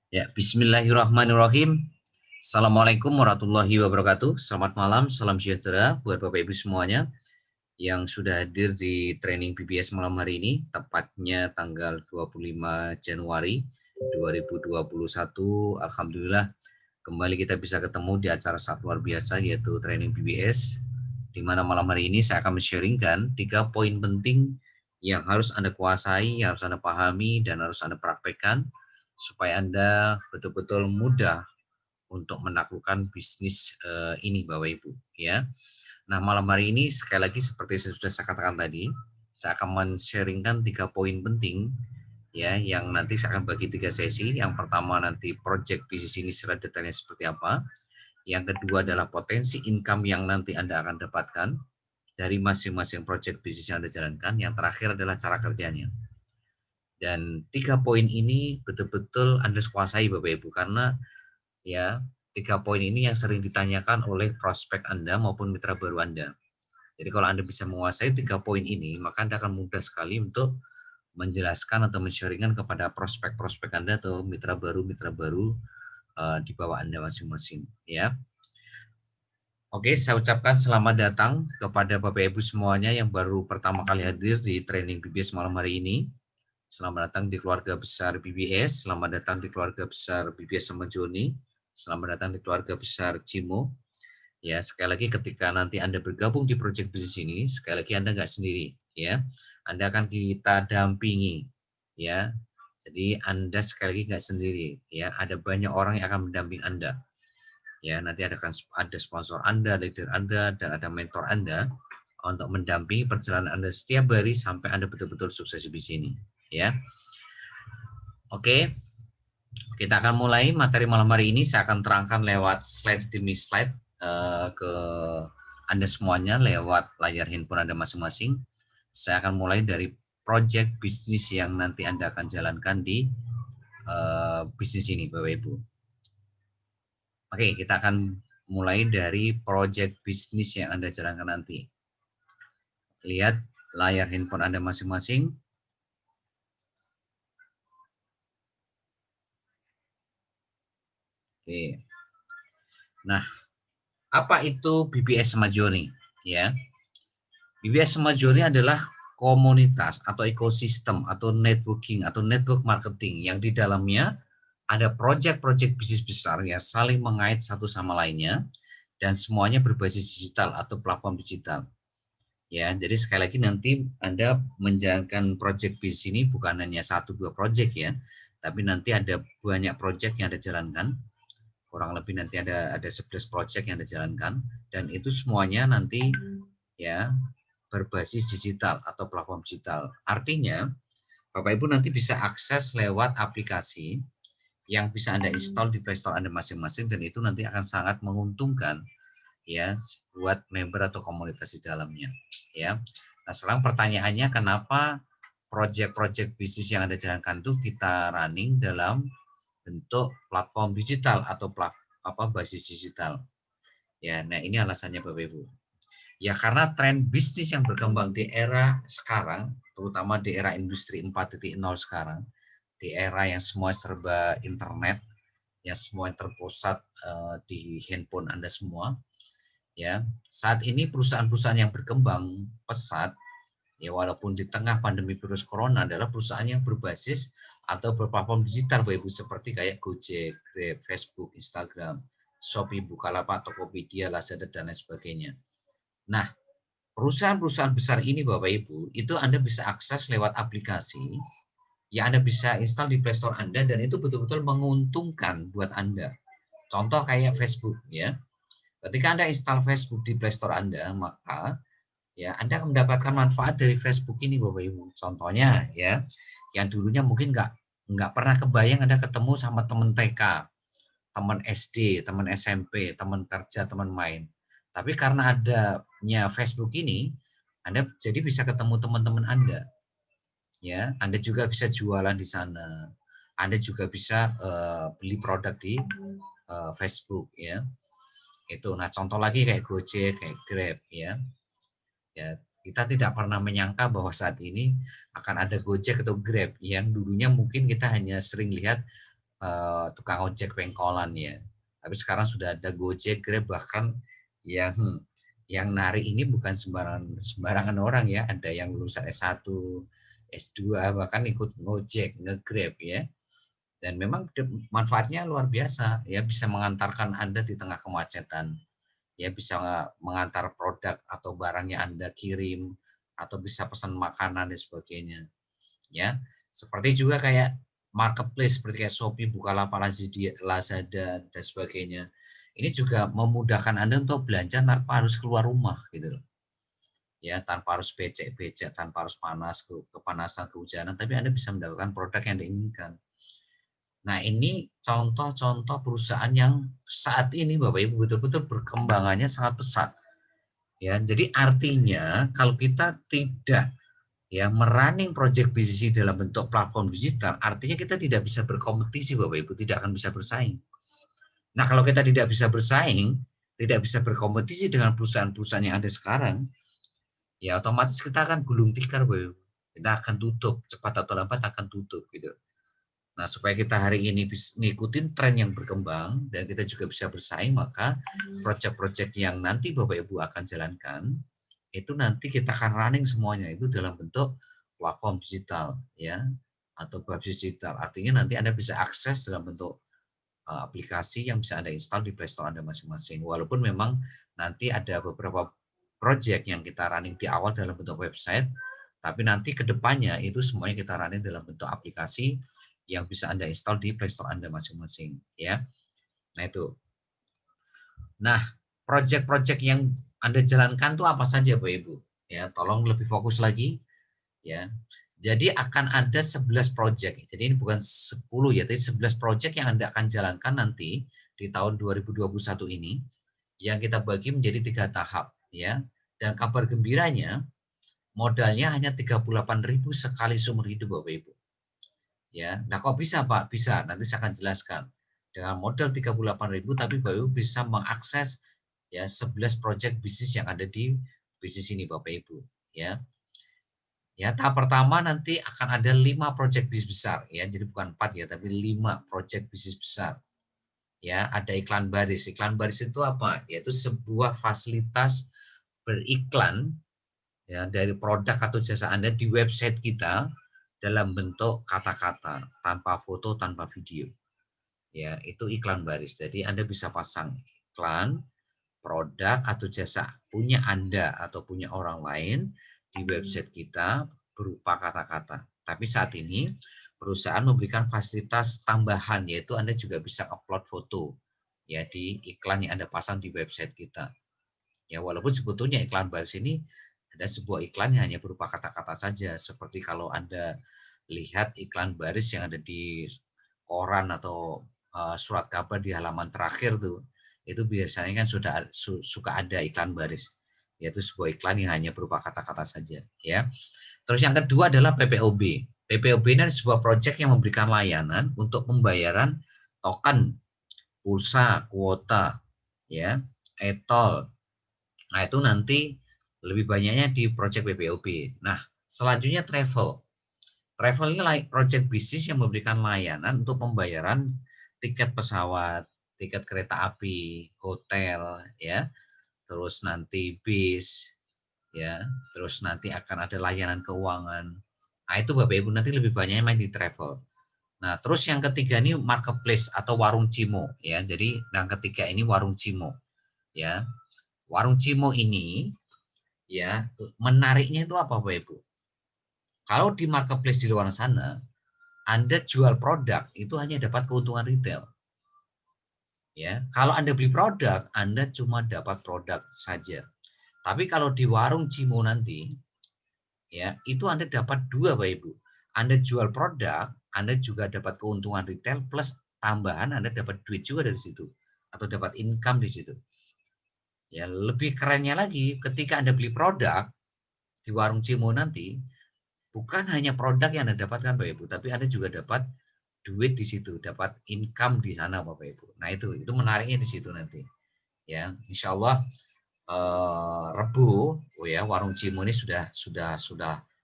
Ya, bismillahirrahmanirrahim. Assalamualaikum warahmatullahi wabarakatuh. Selamat malam, salam sejahtera buat Bapak Ibu semuanya yang sudah hadir di training BBS malam hari ini, tepatnya tanggal 25 Januari 2021. Alhamdulillah, kembali kita bisa ketemu di acara sangat luar biasa yaitu training BBS, di mana malam hari ini saya akan men-sharingkan 3 poin penting yang harus Anda kuasai, yang harus Anda pahami, dan harus Anda praktekkan supaya Anda betul-betul mudah untuk menaklukkan bisnis ini Bapak Ibu ya. Nah, malam hari ini sekali lagi seperti yang sudah saya katakan tadi, saya akan men-sharingkan 3 poin penting ya yang nanti saya akan bagi 3 sesi. Yang pertama nanti project bisnis ini secara detailnya seperti apa. Yang kedua adalah potensi income yang nanti Anda akan dapatkan dari masing-masing project bisnis yang Anda jalankan. Yang terakhir adalah cara kerjanya. Dan 3 poin ini betul-betul Anda kuasai Bapak Ibu, karena ya 3 poin ini yang sering ditanyakan oleh prospek Anda maupun mitra baru Anda. Jadi kalau Anda bisa menguasai 3 poin ini, maka Anda akan mudah sekali untuk menjelaskan atau men-sharingkan kepada prospek-prospek Anda atau mitra baru di bawah Anda masing-masing ya. Oke, saya ucapkan selamat datang kepada Bapak Ibu semuanya yang baru pertama kali hadir di training BBS malam hari ini. Selamat datang di keluarga besar BBS, selamat datang di keluarga besar BBS sama Joni, selamat datang di keluarga besar Cimo. Ya, sekali lagi ketika nanti Anda bergabung di proyek bisnis ini, sekali lagi Anda nggak sendiri, ya. Anda akan kita dampingi, ya. Jadi Anda sekali lagi nggak sendiri, ya. Ada banyak orang yang akan mendamping Anda. Ya, nanti ada sponsor Anda, leader Anda, dan ada mentor Anda untuk mendampingi perjalanan Anda setiap hari sampai Anda betul-betul sukses di sini, ya. Oke, kita akan mulai materi malam hari ini. Saya akan terangkan lewat slide demi slide ke Anda semuanya lewat layar handphone Anda masing-masing. Saya akan mulai dari project bisnis yang nanti Anda akan jalankan di bisnis ini, Bapak Ibu. Oke, kita akan mulai dari project bisnis yang Anda jalankan nanti. Lihat layar handphone Anda masing-masing. Oke. Nah, apa itu BBS Majoni? Ya, BBS Majoni adalah komunitas atau ekosistem atau networking atau network marketing yang di dalamnya ada proyek-proyek bisnis besar yang saling mengait satu sama lainnya dan semuanya berbasis digital atau platform digital. Ya, jadi sekali lagi nanti Anda menjalankan proyek bisnis ini bukan hanya 1-2 proyek ya, tapi nanti ada banyak proyek yang Anda jalankan. Kurang lebih nanti ada 11 proyek yang Anda jalankan dan itu semuanya nanti ya berbasis digital atau platform digital. Artinya, Bapak Ibu nanti bisa akses lewat aplikasi yang bisa Anda install di Play Store Anda masing-masing dan itu nanti akan sangat menguntungkan ya buat member atau komunitas di dalamnya ya. Nah, sekarang pertanyaannya kenapa proyek-proyek bisnis yang Anda jalankan itu kita running dalam bentuk platform digital atau basis digital. Ya, nah ini alasannya Bapak Ibu. Ya karena tren bisnis yang berkembang di era sekarang, terutama di era industri 4.0 sekarang, di era yang semua serba internet, yang semua terpusat di handphone Anda semua, ya. Saat ini perusahaan-perusahaan yang berkembang pesat, ya walaupun di tengah pandemi virus corona adalah perusahaan yang berbasis atau berplatform digital Bapak Ibu seperti kayak Gojek, Grab, Facebook, Instagram, Shopee, Bukalapak, Tokopedia, Lazada dan lain sebagainya. Nah, perusahaan-perusahaan besar ini Bapak Ibu, itu Anda bisa akses lewat aplikasi yang Anda bisa install di Play Store Anda dan itu betul-betul menguntungkan buat Anda. Contoh kayak Facebook ya. Ketika Anda install Facebook di Play Store Anda, maka ya Anda akan mendapatkan manfaat dari Facebook ini Bapak Ibu. Contohnya ya, yang dulunya mungkin nggak pernah kebayang Anda ketemu sama teman TK, teman SD, teman SMP, teman kerja, teman main. Tapi karena adanya Facebook ini, Anda jadi bisa ketemu teman-teman Anda. Ya, Anda juga bisa jualan di sana. Anda juga bisa beli produk di Facebook ya. Itu. Nah, contoh lagi kayak Gojek, kayak Grab ya. Ya, kita tidak pernah menyangka bahwa saat ini akan ada Gojek atau Grab yang dulunya mungkin kita hanya sering lihat tukang ojek pengkolan ya. Tapi sekarang sudah ada Gojek, Grab, bahkan yang narik ini bukan sembarangan orang ya. Ada yang lulusan S1, S2 bahkan ikut Gojek, nge-Grab ya. Dan memang manfaatnya luar biasa ya, bisa mengantarkan Anda di tengah kemacetan. Ya bisa mengantar produk atau barangnya Anda kirim atau bisa pesan makanan dan sebagainya. Ya. Seperti juga kayak marketplace seperti kayak Shopee, Bukalapak, Lazada dan sebagainya. Ini juga memudahkan Anda untuk belanja tanpa harus keluar rumah gitu loh. Ya, tanpa harus becek-becek, tanpa harus kepanasan, kehujanan, tapi Anda bisa mendapatkan produk yang Anda inginkan. Nah, ini contoh-contoh perusahaan yang saat ini Bapak Ibu betul-betul perkembangannya sangat pesat. Ya, jadi artinya kalau kita tidak ya merunning project bisnis dalam bentuk platform digital, artinya kita tidak bisa berkompetisi Bapak Ibu, tidak akan bisa bersaing. Nah, kalau kita tidak bisa bersaing, tidak bisa berkompetisi dengan perusahaan-perusahaan yang ada sekarang, ya otomatis kita akan gulung tikar Bapak Ibu. Kita akan tutup, cepat atau lambat akan tutup gitu. Nah, supaya kita hari ini bisa ngikutin tren yang berkembang dan kita juga bisa bersaing, maka proyek-proyek yang nanti Bapak Ibu akan jalankan, itu nanti kita akan running semuanya itu dalam bentuk platform digital ya, atau berbasis digital. Artinya nanti Anda bisa akses dalam bentuk aplikasi yang bisa Anda install di Play Store Anda masing-masing. Walaupun memang nanti ada beberapa project yang kita running di awal dalam bentuk website, tapi nanti ke depannya itu semuanya kita running dalam bentuk aplikasi yang bisa Anda install di Play Store Anda masing-masing ya. Nah itu. Nah, project-project yang Anda jalankan tuh apa saja Bapak Ibu? Ya, tolong lebih fokus lagi ya. Jadi akan ada 11 project. Jadi ini bukan 10 ya, tapi 11 project yang Anda akan jalankan nanti di tahun 2021 ini yang kita bagi menjadi 3 tahap ya. Dan kabar gembiranya modalnya hanya 38.000 sekali seumur hidup Bapak Ibu. Ya. Nah, kok bisa Pak? Bisa, nanti saya akan jelaskan. Dengan modal 38.000 tapi Bapak Ibu bisa mengakses ya 11 project bisnis yang ada di bisnis ini Bapak Ibu ya. Ya, tahap pertama nanti akan ada 5 project bisnis besar ya. Jadi bukan 4 ya, tapi 5 project bisnis besar. Ya, ada iklan baris. Iklan baris itu apa? Yaitu sebuah fasilitas beriklan ya dari produk atau jasa Anda di website kita dalam bentuk kata-kata, tanpa foto, tanpa video. Ya, itu iklan baris. Jadi Anda bisa pasang iklan produk atau jasa punya Anda atau punya orang lain di website kita berupa kata-kata. Tapi saat ini perusahaan memberikan fasilitas tambahan yaitu Anda juga bisa upload foto ya di iklan yang Anda pasang di website kita. Ya walaupun sebetulnya iklan baris ini ada sebuah iklan yang hanya berupa kata-kata saja seperti kalau Anda lihat iklan baris yang ada di koran atau surat kabar di halaman terakhir tuh itu biasanya kan suka ada iklan baris, yaitu sebuah iklan yang hanya berupa kata-kata saja ya. Terus yang kedua adalah PPOB. PPOB ini sebuah proyek yang memberikan layanan untuk pembayaran token, pulsa, kuota, ya, e-tol. Nah itu nanti lebih banyaknya di proyek PPOB. Nah selanjutnya travel. Travel ini proyek bisnis yang memberikan layanan untuk pembayaran tiket pesawat, tiket kereta api, hotel, ya, terus nanti bis, ya, terus nanti akan ada layanan keuangan. Nah itu Bapak Ibu nanti lebih banyak main di travel. Nah terus yang ketiga ini marketplace atau warung Cimo, ya. Jadi yang ketiga ini warung Cimo, ya. Warung Cimo ini, ya, menariknya itu apa Bapak Ibu? Kalau di marketplace di luar sana, Anda jual produk itu hanya dapat keuntungan retail. Ya, kalau Anda beli produk, Anda cuma dapat produk saja. Tapi kalau di warung Cimo nanti, ya, itu Anda dapat dua, Bapak Ibu. Anda jual produk, Anda juga dapat keuntungan retail plus tambahan Anda dapat duit juga dari situ atau dapat income di situ. Ya, lebih kerennya lagi ketika Anda beli produk di warung Cimo nanti, bukan hanya produk yang Anda dapatkan Bapak Ibu, tapi Anda juga dapat duit di situ, dapat income di sana Bapak Ibu. Nah itu menariknya di situ nanti. Ya, insya Allah Rebu, oh ya warung Cimo ini sudah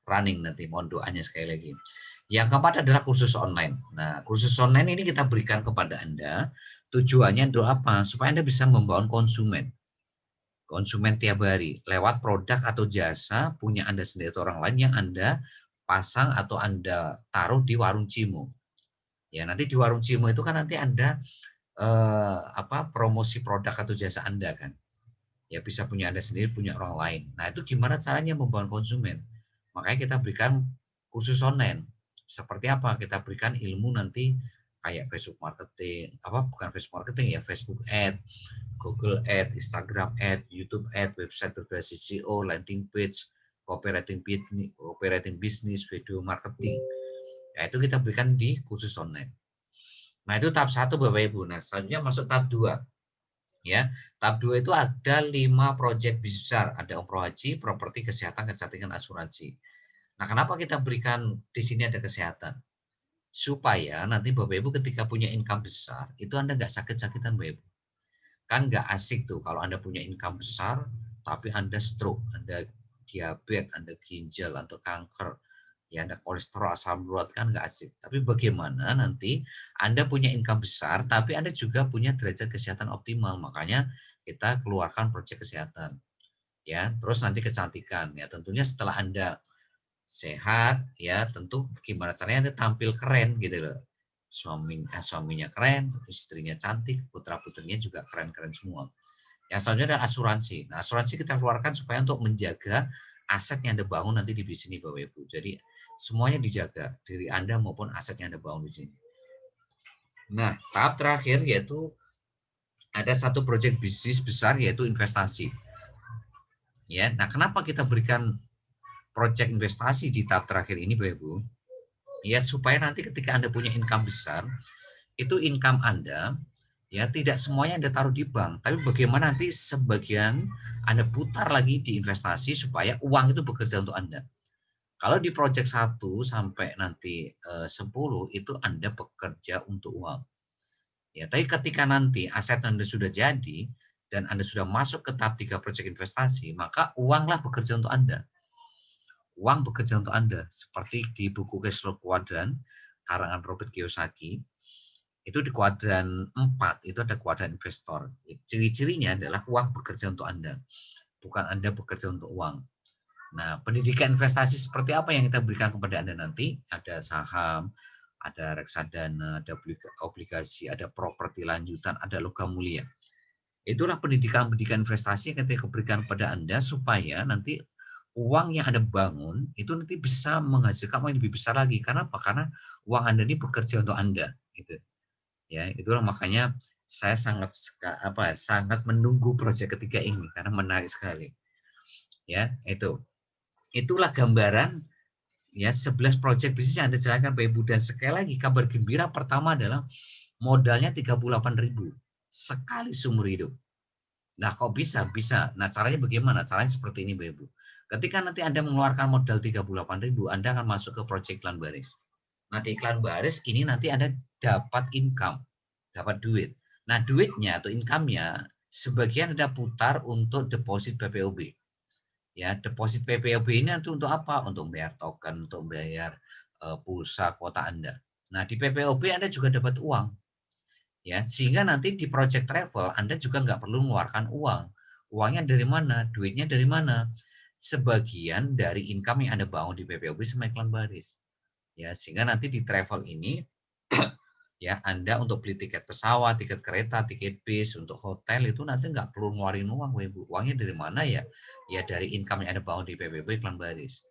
running nanti. Mohon doanya sekali lagi. Yang keempat adalah kursus online. Nah, kursus online ini kita berikan kepada Anda, tujuannya untuk apa? Supaya Anda bisa membangun konsumen. Konsumen tiap hari, lewat produk atau jasa punya Anda sendiri atau orang lain yang Anda pasang atau Anda taruh di warung Cimo. Ya, nanti di warung Cimo itu kan nanti Anda promosi produk atau jasa Anda kan. Ya bisa punya Anda sendiri, punya orang lain. Nah, itu gimana caranya membangun konsumen? Makanya kita berikan kursus online. Seperti apa? Kita berikan ilmu nanti kayak Facebook marketing, bukan Facebook marketing ya, Facebook ad, Google ad, Instagram ad, YouTube ad, website berbasis SEO, landing page, copywriting business, video marketing. Ya, itu kita berikan di kursus online. Nah, itu tahap 1 Bapak Ibu. Nah, selanjutnya masuk tahap 2. Ya, tahap 2 itu ada 5 proyek besar, ada umroh haji, properti, kesehatan, kecantikan, asuransi. Nah, kenapa kita berikan di sini ada kesehatan? Supaya nanti Bapak Ibu ketika punya income besar, itu Anda nggak sakit-sakitan Bapak Ibu. Kan nggak asik tuh kalau Anda punya income besar, tapi Anda stroke, Anda diabetes, Anda ginjal, Anda kanker, ya Anda kolesterol, asam urat, kan nggak asik. Tapi bagaimana nanti Anda punya income besar, tapi Anda juga punya derajat kesehatan optimal. Makanya kita keluarkan proyek kesehatan. Ya, terus nanti kecantikan. Ya, tentunya setelah Anda sehat, ya tentu gimana caranya Anda tampil keren gitu loh. Suaminya keren, istrinya cantik, putra-putrinya juga keren-keren semua. Yang selanjutnya adalah asuransi. Nah, asuransi kita keluarkan supaya untuk menjaga aset yang Anda bangun nanti di bisnis Bapak Ibu. Jadi semuanya dijaga, diri Anda maupun aset yang Anda bangun di sini. Nah, tahap terakhir yaitu ada satu proyek bisnis besar yaitu investasi. Ya, nah kenapa kita berikan proyek investasi di tahap terakhir ini Bapak Ibu? Ya supaya nanti ketika Anda punya income besar, itu income Anda ya tidak semuanya Anda taruh di bank, tapi bagaimana nanti sebagian Anda putar lagi di investasi supaya uang itu bekerja untuk Anda. Kalau di project 1 sampai nanti 10 itu Anda bekerja untuk uang. Ya, tapi ketika nanti aset Anda sudah jadi dan Anda sudah masuk ke tahap 3 project investasi, maka uanglah bekerja untuk Anda. Uang bekerja untuk Anda. Seperti di buku Cash Flow Quadrant karangan Robert Kiyosaki, itu di kuadran 4 itu ada kuadran investor. Ciri-cirinya adalah uang bekerja untuk Anda, bukan Anda bekerja untuk uang. Nah, pendidikan investasi seperti apa yang kita berikan kepada Anda nanti? Ada saham, ada reksadana, ada obligasi, ada properti lanjutan, ada logam mulia. Itulah pendidikan-pendidikan investasi yang kita berikan kepada Anda supaya nanti uang yang Anda bangun itu nanti bisa menghasilkan uang yang lebih besar lagi. Karena apa? Karena uang Anda ini bekerja untuk Anda, gitu. Ya, itulah makanya saya sangat menunggu proyek ketiga ini karena menarik sekali. Ya, itu. Itulah gambaran ya 11 proyek bisnis yang Anda jalankan Bapak Ibu, dan sekali lagi kabar gembira pertama adalah modalnya 38.000 sekali seumur hidup. Nah, kok bisa? Bisa. Nah, caranya bagaimana? Caranya seperti ini Bapak Ibu. Ketika nanti Anda mengeluarkan modal 38.000, Anda akan masuk ke proyek iklan baris. Nah, di iklan baris ini nanti Anda dapat income, dapat duit. Nah, duitnya atau income-nya sebagian Anda putar untuk deposit PPOB. Ya, deposit PPOB ini nanti untuk apa? Untuk membayar token, untuk membayar pulsa kuota Anda. Nah, di PPOB Anda juga dapat uang. Ya, sehingga nanti di project travel Anda juga nggak perlu mengeluarkan uang. Uangnya dari mana? Duitnya dari mana? Sebagian dari income yang Anda bangun di PPOB sama iklan baris. Ya, sehingga nanti di travel ini ya Anda untuk beli tiket pesawat, tiket kereta, tiket bis, untuk hotel itu nanti nggak perlu ngeluarin uang, Ibu. Uangnya dari mana ya? Ya dari income yang Anda bangun di PBB iklan baris.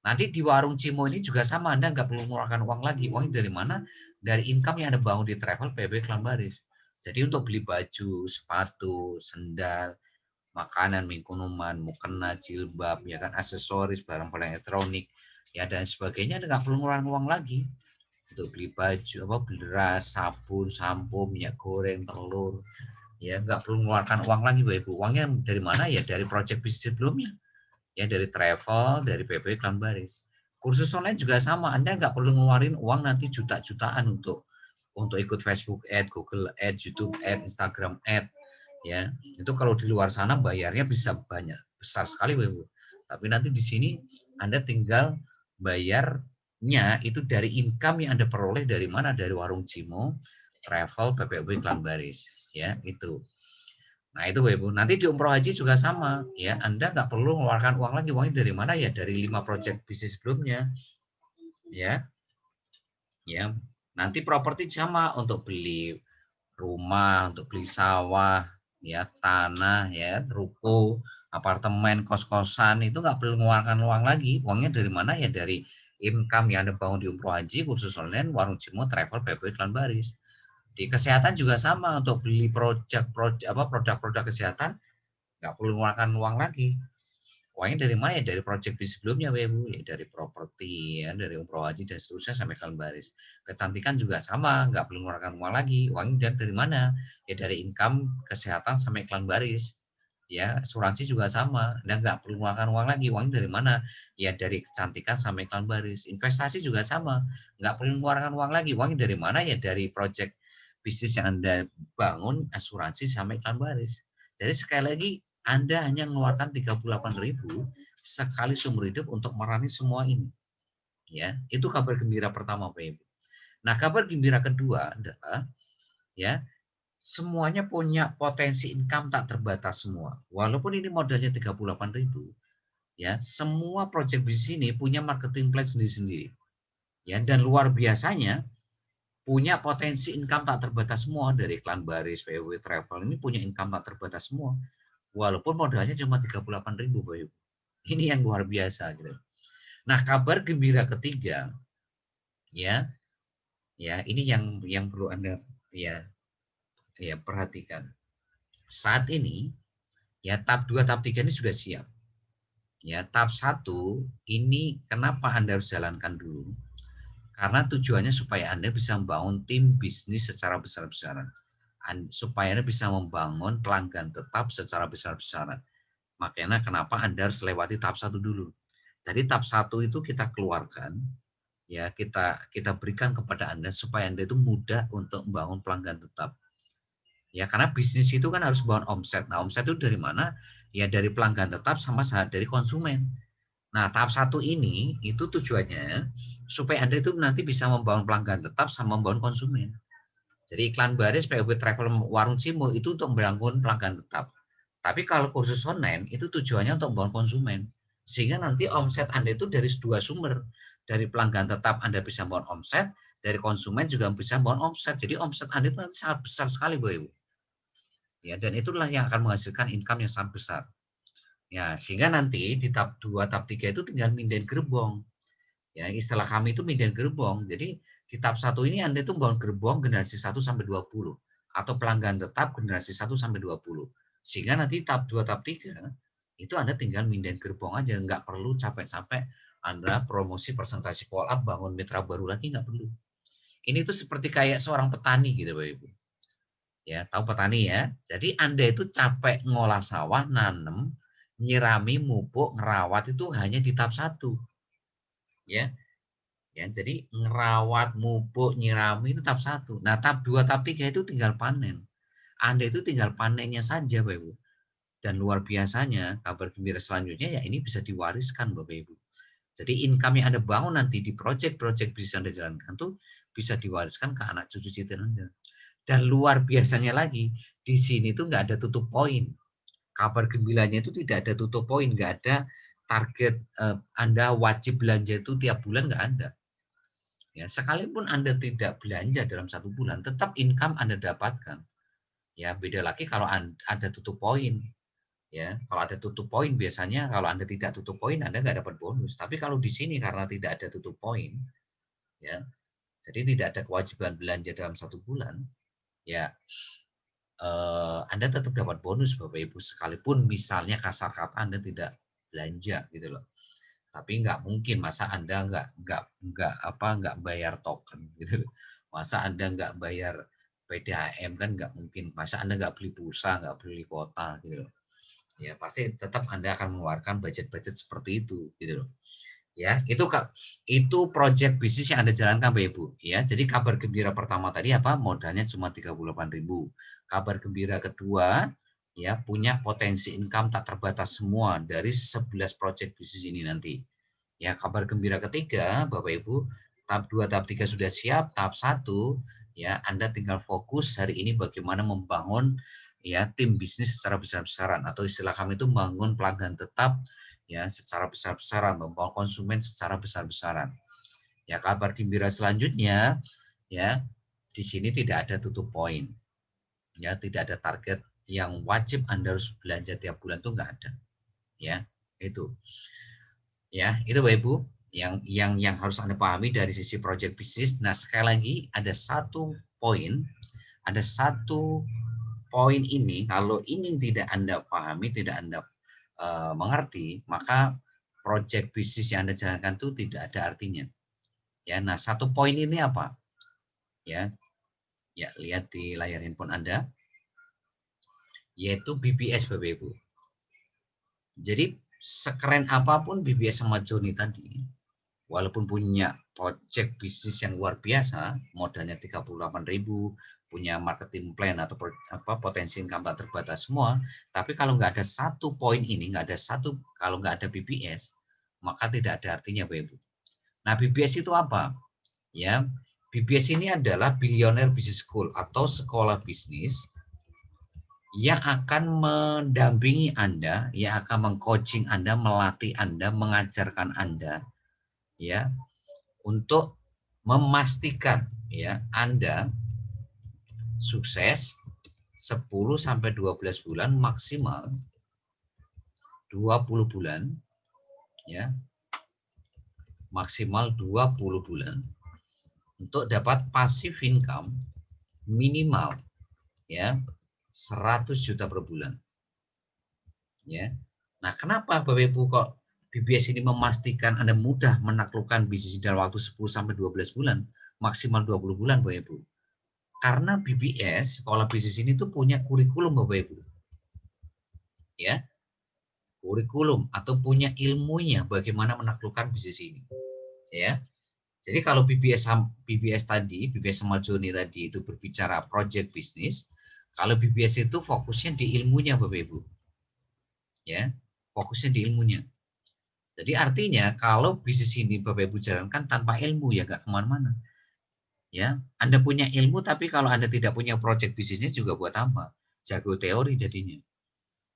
Nanti di warung Cimo ini juga sama, Anda nggak perlu mengeluarkan uang lagi. Uangnya dari mana? Dari income yang Anda bangun di travel PBB iklan baris. Jadi untuk beli baju, sepatu, sendal, makanan, minuman, mukena, jilbab, ya kan, aksesoris, barang-barang elektronik, ya dan sebagainya, Anda nggak perlu ngeluarin uang lagi untuk beli baju, beras, sabun, sampo, minyak goreng, telur, ya nggak perlu mengeluarkan uang lagi Bapak Ibu. Uangnya dari mana ya? Dari proyek bisnis sebelumnya, ya dari travel, dari PP iklan baris. Kursus online juga sama, Anda nggak perlu ngeluarin uang nanti juta-jutaan untuk ikut Facebook Ad, Google Ad, YouTube Ad, Instagram Ad, ya itu kalau di luar sana bayarnya bisa banyak besar sekali Bapak Ibu. Tapi nanti di sini Anda tinggal bayar itu dari income yang Anda peroleh dari mana? Dari warung Cimo, travel, PPOB, iklan baris, ya itu. Nah itu Bapak Ibu. Nanti di umroh haji juga sama, ya. Anda nggak perlu mengeluarkan uang lagi. Uangnya dari mana ya? Dari 5 project bisnis sebelumnya, ya. Ya. Nanti properti sama untuk beli rumah, untuk beli sawah, ya tanah, ya ruko, apartemen, kos-kosan itu nggak perlu mengeluarkan uang lagi. Uangnya dari mana ya? Dari income yang Anda bangun di umroh haji, kursus online, warung Cimo, travel, PP, iklan baris. Di kesehatan juga sama untuk beli produk-produk kesehatan nggak perlu mengeluarkan uang lagi. Uangnya dari mana ya? Dari project bisnis sebelumnya, Bu. Ya, dari properti, ya, dari umroh haji dan seterusnya sampai iklan baris. Kecantikan juga sama, nggak perlu mengeluarkan uang lagi. Uangnya dari mana? Ya dari income kesehatan sampai iklan baris. Ya, asuransi juga sama, Anda nggak perlu mengeluarkan uang lagi. Uangnya dari mana? Ya dari kecantikan sampai iklan baris. Investasi juga sama, nggak perlu mengeluarkan uang lagi. Uangnya dari mana? Ya dari project bisnis yang Anda bangun, asuransi sampai iklan baris. Jadi sekali lagi Anda hanya mengeluarkan 38.000 sekali seumur hidup untuk merani semua ini. Ya, itu kabar gembira pertama, Pak Ibu. Nah, kabar gembira kedua adalah ya, semuanya punya potensi income tak terbatas semua. Walaupun ini modalnya 38.000, ya, semua project bisnis ini punya marketing plan sendiri-sendiri. Ya, dan luar biasanya punya potensi income tak terbatas semua dari iklan baris, PW Travel ini punya income tak terbatas semua. Walaupun modalnya cuma 38.000, Pak Ibu. Ini yang luar biasa gitu. Nah, kabar gembira ketiga ya, ya ini yang perlu Anda ya ya perhatikan. Saat ini ya tahap 2 tahap 3 ini sudah siap. Ya, tahap 1 ini kenapa Anda harus jalankan dulu? Karena tujuannya supaya Anda bisa membangun tim bisnis secara besar-besaran. Supaya Anda bisa membangun pelanggan tetap secara besar-besaran. Makanya kenapa Anda harus lewati tahap 1 dulu. Jadi tahap 1 itu kita keluarkan, ya kita berikan kepada Anda supaya Anda itu mudah untuk membangun pelanggan tetap. Ya karena bisnis itu kan harus bangun omset. Nah, omset itu dari mana? Ya dari pelanggan tetap sama dari konsumen. Nah, tahap 1 ini itu tujuannya supaya Anda itu nanti bisa membangun pelanggan tetap sama membangun konsumen. Jadi iklan baris, POB Travel, Warung Cimo itu untuk membangun pelanggan tetap. Tapi kalau kursus online itu tujuannya untuk membangun konsumen. Sehingga nanti omset Anda itu dari dua sumber. Dari pelanggan tetap Anda bisa membangun omset, dari konsumen juga bisa membangun omset. Jadi omset Anda itu nanti sangat besar sekali, Bu Ibu. Ya, dan itulah yang akan menghasilkan income yang sangat besar. Ya, sehingga nanti di tahap 2, tahap 3 itu tinggal mindahin gerbong. Ya, istilah kami itu mindahin gerbong. Jadi di tahap 1 ini Anda itu membangun gerbong generasi 1 sampai 20 atau pelanggan tetap generasi 1 sampai 20. Sehingga nanti tahap 2, tahap 3 itu Anda tinggal mindahin gerbong aja, nggak perlu capek-capek Anda promosi presentasi call up, bangun mitra baru lagi nggak perlu. Ini tuh seperti kayak seorang petani gitu Bapak Ibu. Ya, tahu petani ya. Jadi Anda itu capek ngolah sawah, nanem, nyirami, mupuk, ngerawat itu hanya di tahap 1. Ya. Ya, jadi ngerawat, mupuk, nyirami itu tahap 1. Nah, tahap 2, tahap 3 itu tinggal panen. Anda itu tinggal panennya saja, Bapak Ibu. Dan luar biasanya kabar gembira selanjutnya ya ini bisa diwariskan Bapak Ibu. Jadi income yang Anda bangun nanti di project-project bisnis Anda jalankan tuh bisa diwariskan ke anak cucu cucu Anda. Dan luar biasanya lagi, di sini tuh nggak ada tutup poin. Kabar gembiranya itu tidak ada tutup poin, nggak ada target Anda wajib belanja itu tiap bulan nggak ada. Ya, sekalipun Anda tidak belanja dalam 1 bulan, tetap income Anda dapatkan. Ya, beda lagi kalau ada tutup poin. Ya, kalau ada tutup poin biasanya kalau Anda tidak tutup poin Anda nggak dapat bonus. Tapi kalau di sini karena tidak ada tutup poin, ya, jadi tidak ada kewajiban belanja dalam 1 bulan, ya Anda tetap dapat bonus Bapak Ibu sekalipun misalnya kasar kata Anda tidak belanja gitu loh. Tapi nggak mungkin masa Anda nggak bayar token gitu loh. Masa Anda nggak bayar PDAM kan nggak mungkin. Masa Anda nggak beli pulsa, nggak beli kuota gitu loh. Ya pasti tetap Anda akan mengeluarkan budget-budget seperti itu gitu loh. Ya, itu project bisnis yang Anda jalankan Bapak Ibu ya. Jadi kabar gembira pertama tadi apa? Modalnya cuma 38.000. Kabar gembira kedua ya punya potensi income tak terbatas semua dari 11 project bisnis ini nanti. Ya, kabar gembira ketiga, Bapak Ibu, tahap 2, tahap 3 sudah siap, tahap 1 ya Anda tinggal fokus hari ini bagaimana membangun ya tim bisnis secara besar-besaran atau istilah kami itu membangun pelanggan tetap ya secara besar-besaran, membangun konsumen secara besar-besaran. Ya, kabar gembira selanjutnya ya di sini tidak ada tutup poin. Ya, tidak ada target yang wajib Anda harus belanja tiap bulan itu enggak ada. Ya, itu. Ya, itu Bapak Ibu yang harus Anda pahami dari sisi project bisnis. Nah, sekali lagi ada satu poin ini kalau ini tidak Anda pahami, tidak Anda mengerti, maka project bisnis yang Anda jalankan itu tidak ada artinya. Ya, nah satu poin ini apa? Ya, ya lihat di layar handphone Anda, yaitu BBS Bapak Ibu. Jadi sekeren apapun BBS sama Joni tadi, walaupun punya project bisnis yang luar biasa, modalnya 38.000, punya marketing plan atau potensi income tak terbatas semua, tapi kalau nggak ada satu poin ini, kalau nggak ada BBS, maka tidak ada artinya Bapak Ibu. Nah, BBS itu apa? Ya, BBS ini adalah Billionaire Business School atau sekolah bisnis yang akan mendampingi Anda, yang akan mengcoaching Anda, melatih Anda, mengajarkan Anda, ya, untuk memastikan ya Anda sukses 10 sampai 12 bulan maksimal 20 bulan ya, maksimal 20 bulan untuk dapat passive income minimal ya 100 juta per bulan. Ya. Nah, kenapa Bapak Ibu kok BBS ini memastikan Anda mudah menaklukkan bisnis dalam waktu 10 sampai 12 bulan, maksimal 20 bulan Bapak Ibu? Karena BBS, sekolah bisnis ini tuh punya kurikulum Bapak Ibu. Ya, kurikulum atau punya ilmunya bagaimana menaklukkan bisnis ini. Ya. Jadi kalau BBS tadi, BBS sama Joni tadi itu berbicara project bisnis, kalau BBS itu fokusnya di ilmunya Bapak Ibu. Ya, fokusnya di ilmunya. Jadi artinya kalau bisnis ini Bapak Ibu jalankan tanpa ilmu ya nggak kemana-mana. Ya, Anda punya ilmu tapi kalau Anda tidak punya project bisnisnya juga buat apa? Jago teori jadinya.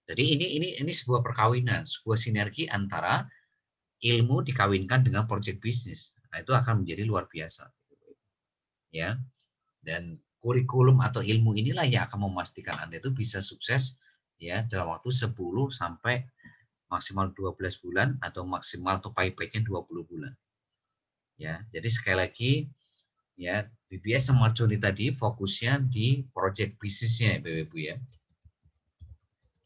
Jadi ini sebuah perkawinan, sebuah sinergi antara ilmu dikawinkan dengan project bisnis. Nah, itu akan menjadi luar biasa. Ya. Dan kurikulum atau ilmu inilah yang akan memastikan Anda itu bisa sukses ya dalam waktu 10 sampai maksimal 12 bulan atau maksimal atau payback-nya 20 bulan. Ya, jadi sekali lagi ya BBS sama Joni tadi fokusnya di project bisnisnya ya Bapak Ibu ya.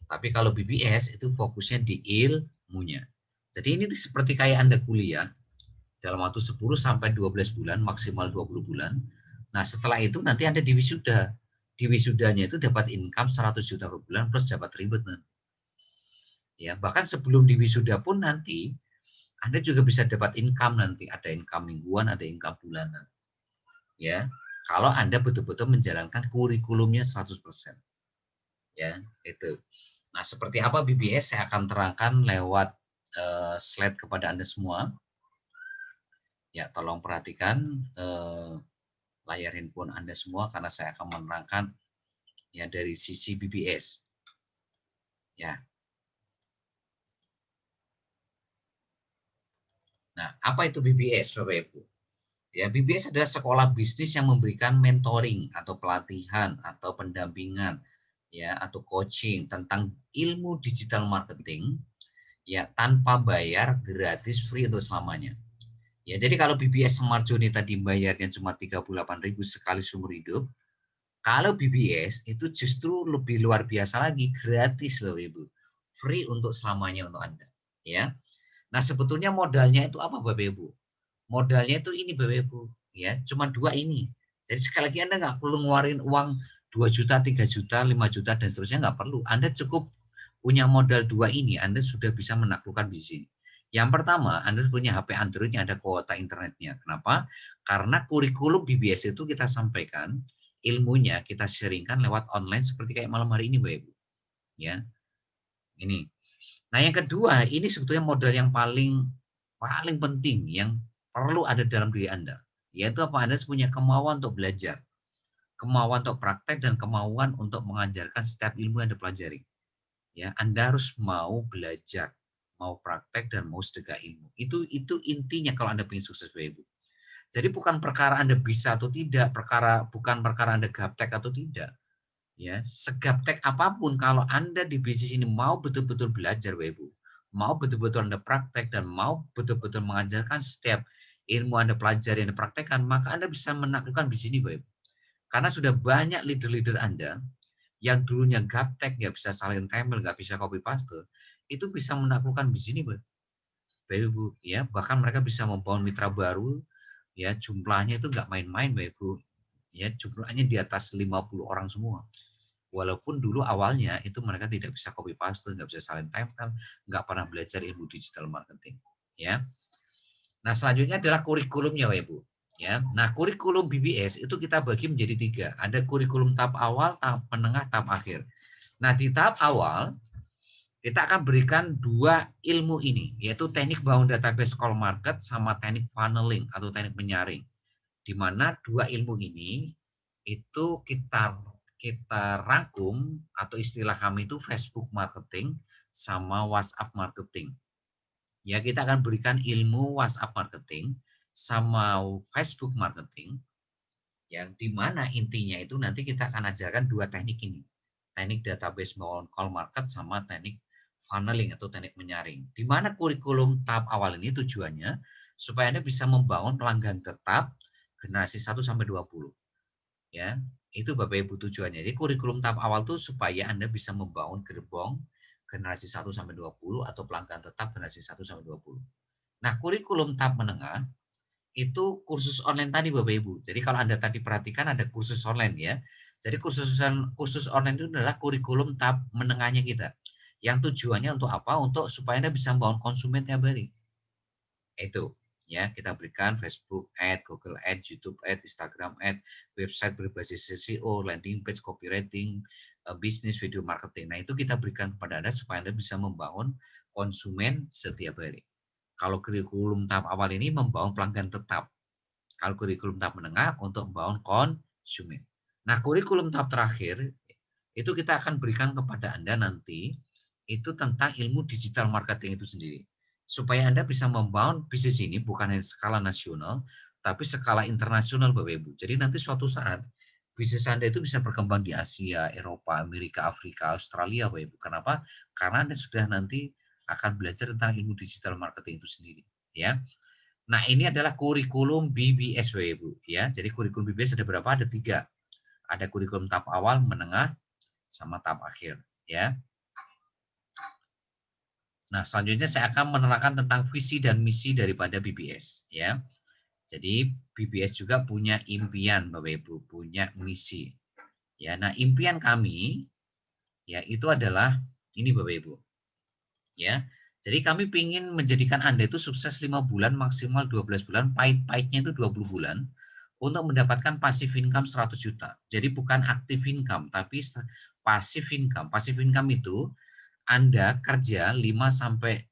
Tapi kalau BBS itu fokusnya di ilmunya. Jadi ini seperti kayak Anda kuliah dalam waktu 10 sampai 12 bulan, maksimal 20 bulan. Nah, setelah itu nanti Anda di wisuda. Di wisudanya itu dapat income 100 juta per bulan plus dapat ribet nanti. Ya, bahkan sebelum di wisuda pun nanti Anda juga bisa dapat income nanti, ada income mingguan, ada income bulanan. Ya, kalau Anda betul-betul menjalankan kurikulumnya 100%. Ya, itu. Nah, seperti apa BBS saya akan terangkan lewat slide kepada Anda semua. Ya, tolong perhatikan layar handphone Anda semua karena saya akan menerangkan ya dari sisi BBS. Ya. Nah, apa itu BBS Bapak Ibu? Ya, BBS adalah sekolah bisnis yang memberikan mentoring atau pelatihan atau pendampingan ya atau coaching tentang ilmu digital marketing ya tanpa bayar, gratis, free untuk selamanya. Ya, jadi kalau BBS Smart Journey tadi bayarnya cuma 38.000 sekali seumur hidup, kalau BBS itu justru lebih luar biasa lagi, gratis Bapak Ibu. Free untuk selamanya untuk Anda, ya. Nah, sebetulnya modalnya itu apa Bapak Ibu? Modalnya itu ini Bapak Ibu, ya, cuma dua ini. Jadi sekali lagi Anda nggak perlu ngeluarin uang 2 juta, 3 juta, 5 juta dan seterusnya nggak perlu. Anda cukup punya modal dua ini, Anda sudah bisa menaklukkan bisnis. Yang pertama, Anda punya HP Android yang ada kuota internetnya. Kenapa? Karena kurikulum BBS itu kita sampaikan, ilmunya kita sharingkan lewat online seperti kayak malam hari ini Bapak Ibu. Ya, ini. Nah yang kedua, ini sebetulnya modal yang paling paling penting yang perlu ada dalam diri Anda, yaitu apa? Anda punya kemauan untuk belajar, kemauan untuk praktek, dan kemauan untuk mengajarkan setiap ilmu yang Anda pelajari. Ya, Anda harus mau belajar, mau praktek, dan mau sedekah ilmu. Itu intinya kalau Anda ingin sukses, Bapak Ibu. Jadi bukan perkara Anda bisa atau tidak, bukan perkara Anda gaptek atau tidak. Ya, segaptek apapun kalau Anda di bisnis ini mau betul-betul belajar, Bapak Ibu, mau betul-betul Anda praktek dan mau betul-betul mengajarkan setiap ilmu Anda pelajari, Anda praktekkan, maka Anda bisa menaklukkan bisnis ini, Bapak Ibu. Karena sudah banyak leader-leader Anda yang dulunya gaptek, nggak bisa salin tempel, nggak bisa copy paste, itu bisa menaklukkan bisnis ini, Bapak Ibu, ya. Bahkan mereka bisa membangun mitra baru, ya, jumlahnya itu nggak main-main, Bapak Ibu. Ya, jumlahnya di atas 50 orang semua. Walaupun dulu awalnya itu mereka tidak bisa copy paste, nggak bisa salin tempel, nggak pernah belajar ilmu digital marketing, ya. Nah, selanjutnya adalah kurikulumnya, Bapak Ibu. Ya, nah kurikulum BBS itu kita bagi menjadi 3. Ada kurikulum tahap awal, tahap menengah, tahap akhir. Nah, di tahap awal kita akan berikan 2 ilmu ini, yaitu teknik bangun database call market sama teknik funneling atau teknik menyaring. Di mana 2 ilmu ini itu kita kita rangkum atau istilah kami itu Facebook marketing sama WhatsApp marketing. Ya, kita akan berikan ilmu WhatsApp marketing sama Facebook marketing yang di mana intinya itu nanti kita akan ajarkan 2 teknik ini. Teknik database bangun call market sama teknik funneling atau teknik menyaring. Di mana kurikulum tahap awal ini tujuannya supaya Anda bisa membangun pelanggan tetap generasi 1 sampai 20. Ya, itu Bapak Ibu tujuannya. Jadi kurikulum tahap awal tuh supaya Anda bisa membangun gerbong generasi 1 sampai 20 atau pelanggan tetap generasi 1 sampai 20. Nah, kurikulum tahap menengah itu kursus online tadi Bapak Ibu. Jadi kalau Anda tadi perhatikan ada kursus online ya. Jadi kursus online itu adalah kurikulum tahap menengahnya kita. Yang tujuannya untuk apa? Untuk supaya Anda bisa membangun konsumen tiap hari. Itu ya, kita berikan Facebook Ad, Google Ad, YouTube Ad, Instagram Ad, website berbasis SEO, landing page, copywriting, bisnis, video marketing. Nah, itu kita berikan kepada Anda supaya Anda bisa membangun konsumen setiap hari. Kalau kurikulum tahap awal ini membangun pelanggan tetap. Kalau kurikulum tahap menengah untuk membangun konsumen. Nah, kurikulum tahap terakhir itu kita akan berikan kepada Anda nanti itu tentang ilmu digital marketing itu sendiri. Supaya Anda bisa membangun bisnis ini bukan hanya skala nasional, tapi skala internasional Bapak Ibu. Jadi nanti suatu saat bisnis Anda itu bisa berkembang di Asia, Eropa, Amerika, Afrika, Australia Bapak Ibu. Kenapa? Karena Anda sudah nanti akan belajar tentang ilmu digital marketing itu sendiri, ya. Nah, ini adalah kurikulum BBS Bapak Ibu, ya. Jadi kurikulum BBS ada berapa? Ada 3. Ada kurikulum tahap awal, menengah, sama tahap akhir, ya. Nah, selanjutnya saya akan menerangkan tentang visi dan misi daripada BBS, ya. Jadi BBS juga punya impian Bapak Ibu, punya misi. Ya, nah impian kami ya itu adalah ini Bapak Ibu. Ya. Jadi kami ingin menjadikan Anda itu sukses 5 bulan, maksimal 12 bulan, pahit-pahitnya itu 20 bulan untuk mendapatkan passive income 100 juta. Jadi bukan active income, tapi passive income. Passive income itu Anda kerja 5 sampai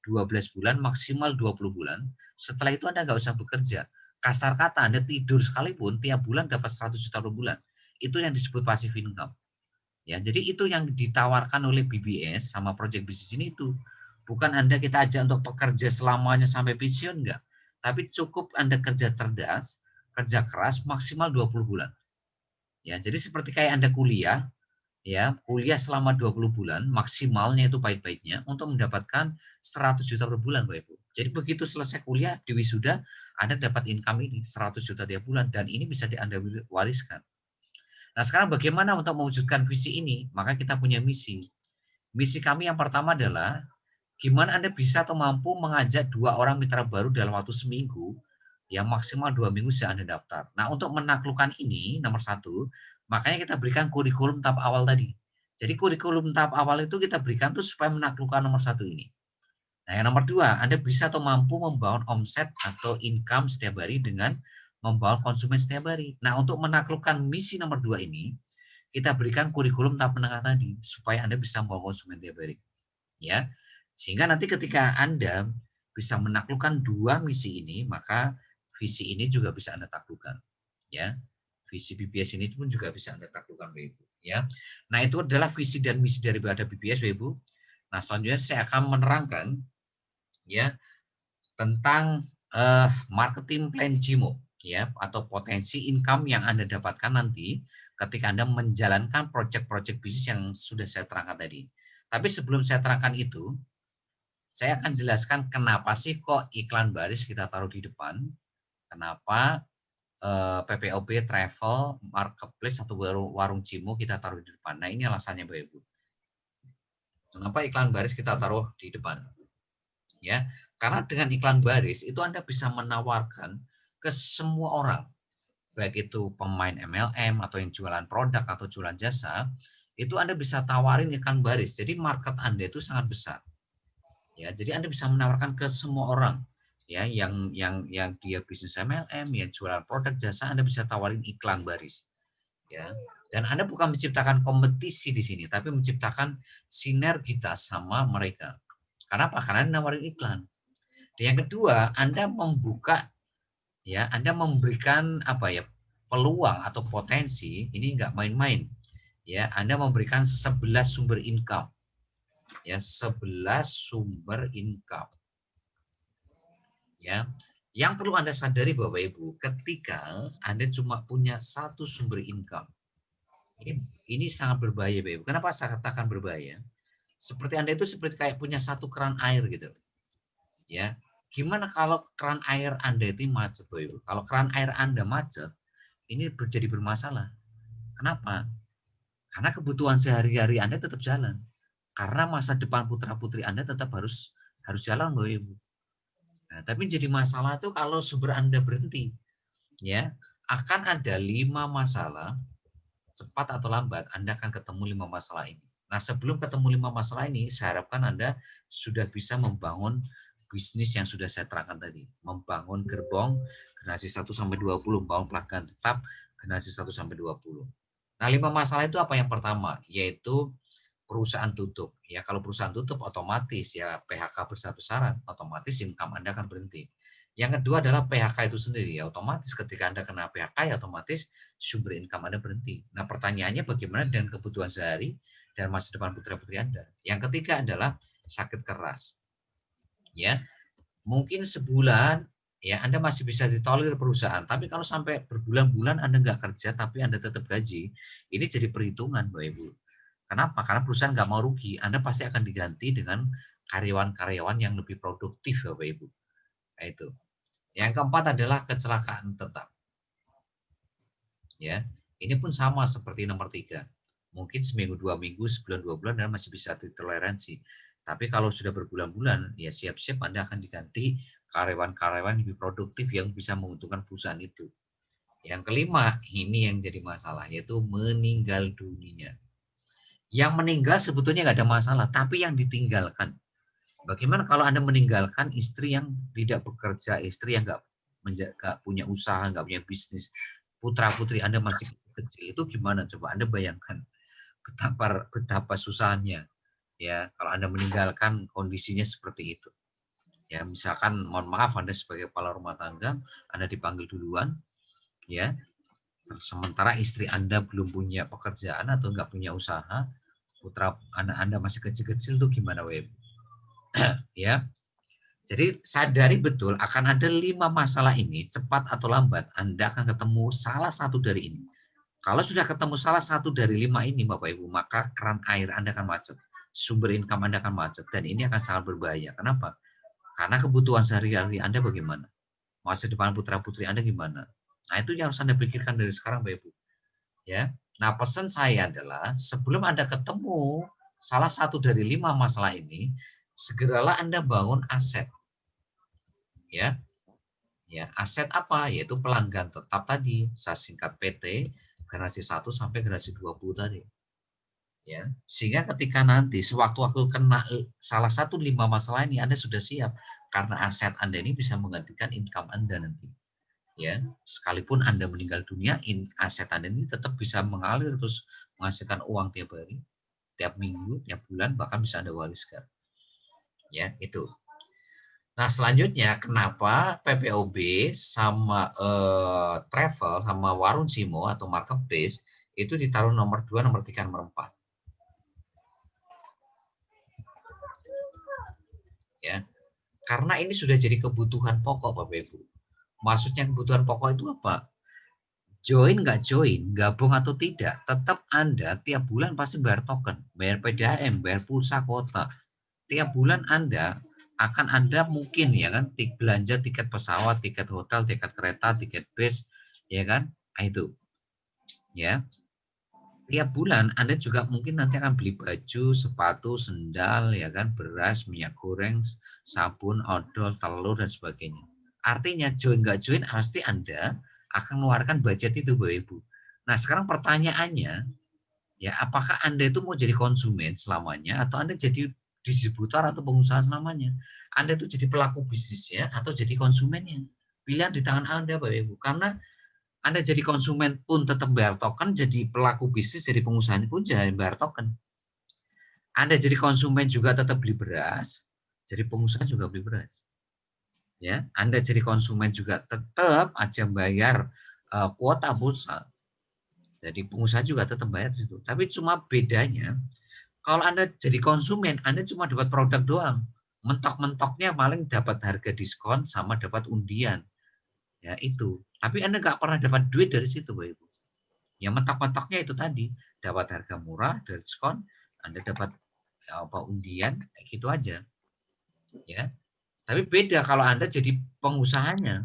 12 bulan, maksimal 20 bulan. Setelah itu Anda nggak usah bekerja. Kasar kata Anda tidur sekalipun tiap bulan dapat 100 juta per bulan. Itu yang disebut passive income. Ya, jadi itu yang ditawarkan oleh BBS sama project bisnis ini itu. Bukan Anda kita ajak untuk pekerja selamanya sampai pensiun enggak. Tapi cukup Anda kerja cerdas, kerja keras maksimal 20 bulan. Ya, jadi seperti kayak Anda kuliah, ya, kuliah selama 20 bulan, maksimalnya itu pahit-pahitnya untuk mendapatkan 100 juta per bulan, Bapak Ibu. Jadi begitu selesai kuliah di wisuda, Anda dapat income ini 100 juta tiap bulan dan ini bisa Anda wariskan. Nah, sekarang bagaimana untuk mewujudkan visi ini? Maka kita punya misi. Misi kami yang pertama adalah gimana Anda bisa atau mampu mengajak 2 orang mitra baru dalam waktu seminggu, yang maksimal 2 minggu sejak Anda daftar. Nah, untuk menaklukkan ini, nomor 1, makanya kita berikan kurikulum tahap awal tadi. Jadi kurikulum tahap awal itu kita berikan tuh supaya menaklukkan nomor 1 ini. Nah, yang nomor 2, Anda bisa atau mampu membangun omset atau income setiap hari dengan membawa konsumen setiap hari. Nah, untuk menaklukkan misi nomor 2 ini, kita berikan kurikulum tahap menengah tadi supaya Anda bisa membawa konsumen tiap hari. Ya. Sehingga nanti ketika Anda bisa menaklukkan dua misi ini, maka visi ini juga bisa Anda taklukkan. Ya, visi BPS ini pun juga bisa Anda taklukkan, Bapak Ibu. Ya, nah itu adalah visi dan misi daripada BPS, Bapak Ibu. Nah selanjutnya saya akan menerangkan ya tentang marketing plan JIMO ya, atau potensi income yang Anda dapatkan nanti ketika Anda menjalankan proyek-proyek bisnis yang sudah saya terangkan tadi. Tapi sebelum saya terangkan itu, saya akan jelaskan kenapa sih kok iklan baris kita taruh di depan, kenapa PPOB travel marketplace atau warung JIMO kita taruh di depan. Nah ini alasannya Bapak Ibu. Kenapa iklan baris kita taruh di depan? Ya, karena dengan iklan baris itu Anda bisa menawarkan ke semua orang, baik itu pemain MLM atau yang jualan produk atau jualan jasa, itu Anda bisa tawarin iklan baris. Jadi market Anda itu sangat besar. Ya, jadi Anda bisa menawarkan ke semua orang ya yang dia bisnis MLM, yang jualan produk jasa, Anda bisa tawarin iklan baris. Ya. Dan Anda bukan menciptakan kompetisi di sini, tapi menciptakan sinergitas sama mereka. Kenapa? Karena Anda nawarin iklan. Dan yang kedua, Anda membuka ya, Anda memberikan apa ya, peluang atau potensi, ini enggak main-main. Ya, Anda memberikan 11 sumber income. Ya, 11 sumber income. Ya. Yang perlu Anda sadari Bapak Ibu, ketika Anda cuma punya satu sumber income, ini sangat berbahaya Bapak Ibu. Kenapa saya katakan berbahaya? Seperti Anda itu seperti kayak punya satu keran air gitu. Ya, gimana kalau keran air Anda itu macet, Bapak Ibu? Kalau keran air Anda macet, ini jadi bermasalah. Kenapa? Karena kebutuhan sehari-hari Anda tetap jalan. Karena masa depan putra-putri Anda tetap harus jalan, Bapak Ibu. Nah, tapi jadi masalah itu kalau sumber Anda berhenti. Ya, akan ada 5 masalah, cepat atau lambat Anda akan ketemu 5 masalah ini. Nah, sebelum ketemu 5 masalah ini, saya harapkan Anda sudah bisa membangun bisnis yang sudah saya terangkan tadi. Membangun gerbong generasi 1 sampai 20, membangun pelanggan tetap generasi 1 sampai 20. Nah, 5 masalah itu apa? Yang pertama, yaitu perusahaan tutup. Ya, kalau perusahaan tutup otomatis ya PHK besar-besaran, otomatis income Anda akan berhenti. Yang kedua adalah PHK itu sendiri, ya otomatis ketika Anda kena PHK ya otomatis sumber income Anda berhenti. Nah, pertanyaannya bagaimana dengan kebutuhan sehari dan masa depan putra-putri Anda? Yang ketiga adalah sakit keras. Ya, mungkin sebulan ya Anda masih bisa ditolerir perusahaan, tapi kalau sampai berbulan-bulan Anda nggak kerja tapi Anda tetap gaji, ini jadi perhitungan Bapak Ibu. Kenapa? Karena perusahaan nggak mau rugi, Anda pasti akan diganti dengan karyawan-karyawan yang lebih produktif Bapak Ibu. Nah, itu. Yang keempat adalah kecelakaan tetap. Ya, ini pun sama seperti nomor 3. Mungkin seminggu, 2 minggu, sebulan, 2 bulan Anda masih bisa ditoleransi. Tapi kalau sudah berbulan-bulan, ya siap-siap Anda akan diganti karyawan-karyawan lebih produktif yang bisa menguntungkan perusahaan itu. Yang kelima, ini yang jadi masalah, yaitu meninggal dunia. Yang meninggal sebetulnya nggak ada masalah, tapi yang ditinggalkan. Bagaimana kalau Anda meninggalkan istri yang tidak bekerja, istri yang nggak punya usaha, nggak punya bisnis, putra-putri Anda masih kecil, itu gimana coba Anda bayangkan betapa susahnya ya kalau Anda meninggalkan kondisinya seperti itu. Ya, misalkan mohon maaf Anda sebagai kepala rumah tangga, Anda dipanggil duluan ya. Sementara istri Anda belum punya pekerjaan atau nggak punya usaha, putra anak Anda masih kecil-kecil tuh gimana Web? Ya. Jadi sadari betul akan ada 5 masalah ini, cepat atau lambat Anda akan ketemu salah satu dari ini. Kalau sudah ketemu salah satu dari 5 ini Bapak Ibu, maka keran air Anda akan macet. Sumber income Anda akan macet dan ini akan sangat berbahaya. Kenapa? Karena kebutuhan sehari-hari Anda bagaimana? Masa depan putra-putri Anda gimana? Nah, itu yang harus Anda pikirkan dari sekarang Bapak Ibu. Ya. Nah, pesan saya adalah sebelum Anda ketemu salah satu dari 5 masalah ini, segeralah Anda bangun aset. Ya. Ya, aset apa? Yaitu pelanggan tetap tadi, saya singkat PT, generasi 1 sampai generasi 20 tadi. Ya, sehingga ketika nanti sewaktu-waktu kena salah satu 5 masalah ini Anda sudah siap karena aset Anda ini bisa menggantikan income Anda nanti. Ya, sekalipun Anda meninggal dunia, aset Anda ini tetap bisa mengalir terus menghasilkan uang tiap hari, tiap minggu, tiap bulan, bahkan bisa Anda wariskan. Ya, itu. Nah, selanjutnya kenapa PPOB sama travel sama warung Simo atau marketplace itu ditaruh nomor 2, nomor 3, nomor 4. Ya. Karena ini sudah jadi kebutuhan pokok Bapak Ibu. Maksudnya kebutuhan pokok itu apa? Join nggak join, gabung atau tidak, tetap Anda tiap bulan pasti bayar token, bayar PDAM, bayar pulsa kota. Tiap bulan Anda mungkin ya kan belanja tiket pesawat, tiket hotel, tiket kereta, tiket bus, ya kan? Nah, itu ya. Tiap bulan Anda juga mungkin nanti akan beli baju, sepatu, sendal, ya kan, beras, minyak goreng, sabun, odol, telur dan sebagainya. Artinya join nggak join pasti Anda akan mengeluarkan budget itu, Bapak Ibu. Nah, sekarang pertanyaannya, ya apakah Anda itu mau jadi konsumen selamanya atau Anda jadi distributor atau pengusaha selamanya? Anda itu jadi pelaku bisnisnya atau jadi konsumennya? Pilihan di tangan Anda, Bapak Ibu. Karena Anda jadi konsumen pun tetap bayar token, jadi pelaku bisnis, jadi pengusaha pun jadi bayar token. Anda jadi konsumen juga tetap beli beras, jadi pengusaha juga beli beras. Ya, Anda jadi konsumen juga tetap aja bayar kuota pulsa. Jadi pengusaha juga tetap bayar itu. Tapi cuma bedanya kalau Anda jadi konsumen, Anda cuma dapat produk doang. Mentok-mentoknya paling dapat harga diskon sama dapat undian. Ya itu. Tapi Anda nggak pernah dapat duit dari situ, Bapak Ibu. Ya mentok-mentoknya itu tadi, dapat harga murah dari diskon, Anda dapat undian, kayak gitu aja, ya. Tapi beda kalau Anda jadi pengusahanya.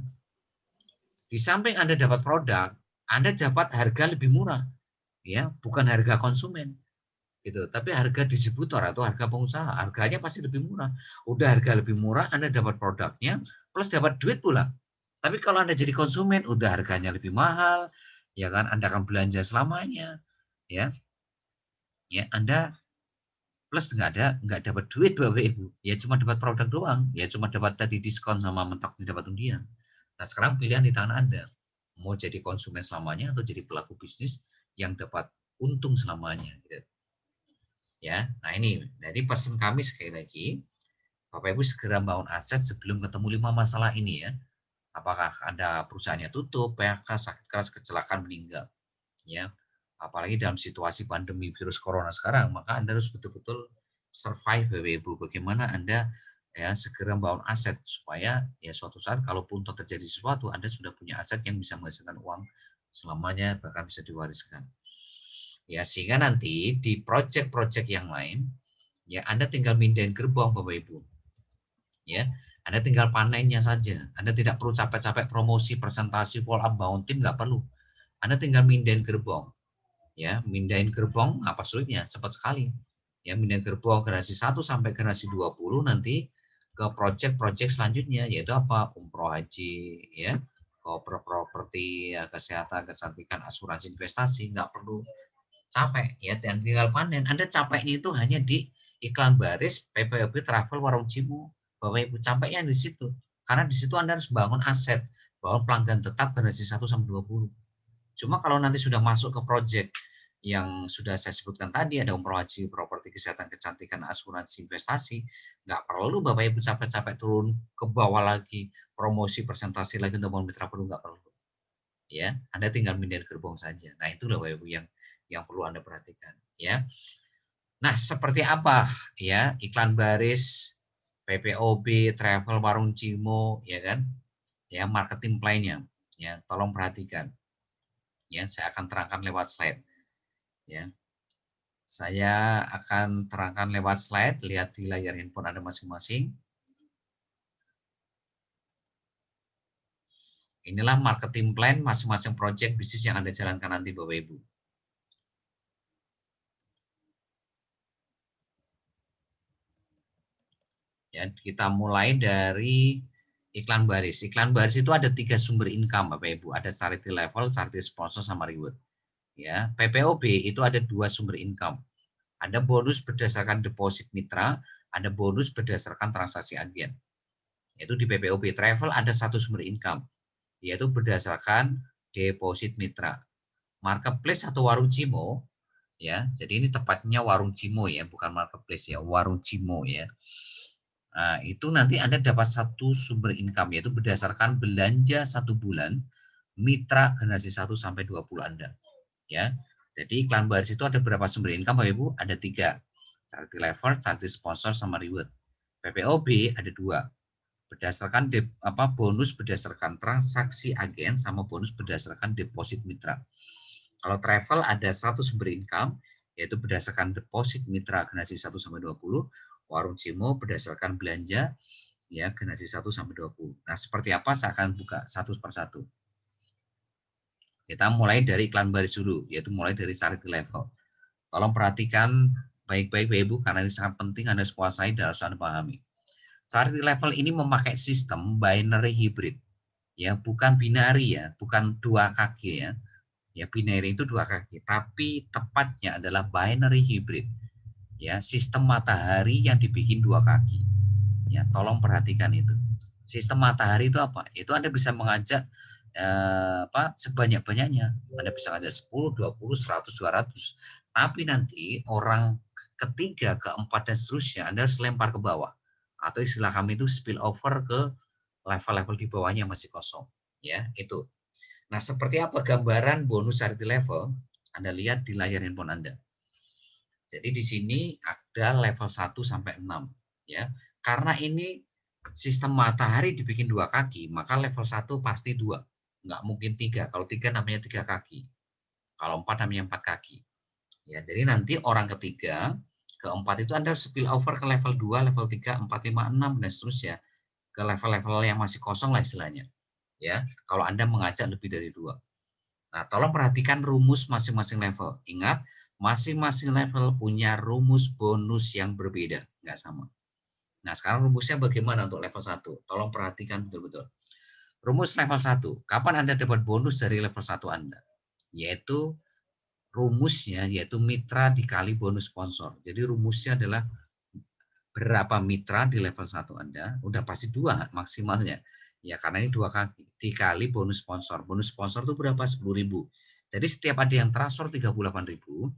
Di samping Anda dapat produk, Anda dapat harga lebih murah, ya, bukan harga konsumen gitu, tapi harga distributor atau harga pengusaha. Harganya pasti lebih murah. Udah harga lebih murah, Anda dapat produknya plus dapat duit pula. Tapi kalau Anda jadi konsumen, udah harganya lebih mahal, ya kan? Anda akan belanja selamanya, ya. Ya, Anda plus nggak dapat duit Bapak Ibu, ya cuma dapat produk doang, ya cuma dapat tadi diskon sama mentoknya dapat undian. Nah, sekarang pilihan di tangan Anda, mau jadi konsumen selamanya atau jadi pelaku bisnis yang dapat untung selamanya gitu. Ya, nah ini dari pesan kami sekali lagi, Bapak Ibu segera bangun aset sebelum ketemu 5 masalah ini ya. Apakah Anda perusahaannya tutup, PHK, sakit keras, kecelakaan, meninggal, ya. Apalagi dalam situasi pandemi virus corona sekarang, maka Anda harus betul-betul survive Bapak Ibu. Bagaimana Anda ya segera membangun aset supaya ya suatu saat kalaupun terjadi sesuatu, Anda sudah punya aset yang bisa menghasilkan uang selamanya, bahkan bisa diwariskan. Ya, sehingga nanti di project-project yang lain, ya Anda tinggal mindahin gerbong Bapak Ibu. Ya, Anda tinggal panennya saja. Anda tidak perlu capek-capek promosi, presentasi, follow up, bangun tim, nggak perlu. Anda tinggal mindahin gerbong. Ya, mindahin gerbong apa sulitnya? Cepat sekali. Ya, mindahin gerbong generasi 1 sampai generasi 20 nanti ke project-project selanjutnya yaitu apa? Umroh haji, ya, properti, ya, kesehatan, kecantikan, asuransi investasi, nggak perlu capek ya dan tinggal panen. Anda capeknya itu hanya di iklan baris, PPOB, travel, warung cimu. Bapak Ibu capeknya di situ. Karena di situ Anda harus bangun aset, bangun pelanggan tetap generasi 1 sampai 20. Cuma kalau nanti sudah masuk ke project yang sudah saya sebutkan tadi, ada umroh haji, properti, kesehatan, kecantikan, asuransi, investasi, nggak perlu Bapak Ibu capek-capek turun ke bawah lagi, promosi, presentasi lagi untuk mitra perlu, nggak perlu. Ya, Anda tinggal mindahin gerbong saja. Nah, itulah Bapak Ibu yang perlu Anda perhatikan, ya. Nah, seperti apa ya iklan baris, PPOB, travel, warung Cimo, ya kan? Ya, marketing plan-nya. Ya, tolong perhatikan. Ya, saya akan terangkan lewat slide, ya. Saya akan terangkan lewat slide, lihat di layar handphone Anda masing-masing. Inilah marketing plan masing-masing project bisnis yang Anda jalankan nanti Bapak Ibu. Ya, kita mulai dari iklan baris. Iklan baris itu ada 3 sumber income Bapak Ibu. Ada charity level, charity sponsor, sama reward. Ya, PPOB itu ada 2 sumber income. Ada bonus berdasarkan deposit mitra, ada bonus berdasarkan transaksi agen. Yaitu di PPOB travel ada 1 sumber income, yaitu berdasarkan deposit mitra. Marketplace atau warung Cimo, ya. Jadi ini tepatnya warung Cimo ya, bukan marketplace ya, warung Cimo ya. Nah, itu nanti Anda dapat satu sumber income, yaitu berdasarkan belanja 1 bulan mitra generasi 1 sampai 20 Anda. Ya, jadi iklan baris itu ada berapa sumber income Bapak Ibu? Ada 3, charity lever, charity sponsor, sama reward. PPOB ada 2, berdasarkan bonus berdasarkan transaksi agen sama bonus berdasarkan deposit mitra. Kalau travel ada 1 sumber income, yaitu berdasarkan deposit mitra generasi 1 sampai 20, warung Cimo berdasarkan belanja ya generasi 1 sampai 20. Nah, seperti apa saya akan buka satu persatu. Kita mulai dari iklan baris dulu, yaitu mulai dari charity level. Tolong perhatikan baik-baik Bapak Ibu, karena ini sangat penting Anda kuasai dan harus Anda pahami. Charity level ini memakai sistem binary hybrid, ya, bukan binari ya, bukan 2 kaki ya. Ya, binary itu 2 kaki, tapi tepatnya adalah binary hybrid. Ya, sistem matahari yang dibikin 2 kaki. Ya, tolong perhatikan itu. Sistem matahari itu apa? Itu Anda bisa mengajak sebanyak-banyaknya. Anda bisa ngajak 10, 20, 100, 200. Tapi nanti orang ketiga, keempat, dan seterusnya Anda harus lempar ke bawah. Atau istilah kami itu spill over ke level-level di bawahnya masih kosong. Ya, itu. Nah, seperti apa gambaran bonus charity level? Anda lihat di layar handphone Anda. Jadi di sini ada level 1 sampai 6 ya. Karena ini sistem matahari dibikin 2 kaki, maka level 1 pasti 2. Enggak mungkin 3. Kalau 3 namanya 3 kaki. Kalau 4 namanya 4 kaki. Ya, jadi nanti orang ketiga, keempat itu Anda spill over ke level 2, level 3, 4, 5, 6 dan seterusnya. Ke level-level yang masih kosong lah istilahnya. Ya, kalau Anda mengajak lebih dari 2. Nah, tolong perhatikan rumus masing-masing level. Ingat, masing-masing level punya rumus bonus yang berbeda, nggak sama. Nah, sekarang rumusnya bagaimana untuk level 1? Tolong perhatikan betul-betul. Rumus level 1, kapan Anda dapat bonus dari level 1 Anda? Yaitu rumusnya, yaitu mitra dikali bonus sponsor. Jadi rumusnya adalah berapa mitra di level 1 Anda, udah pasti 2 maksimalnya. Ya, karena ini 2 kaki, dikali bonus sponsor. Bonus sponsor itu berapa? 10.000. Jadi setiap ada yang transfer 38.000,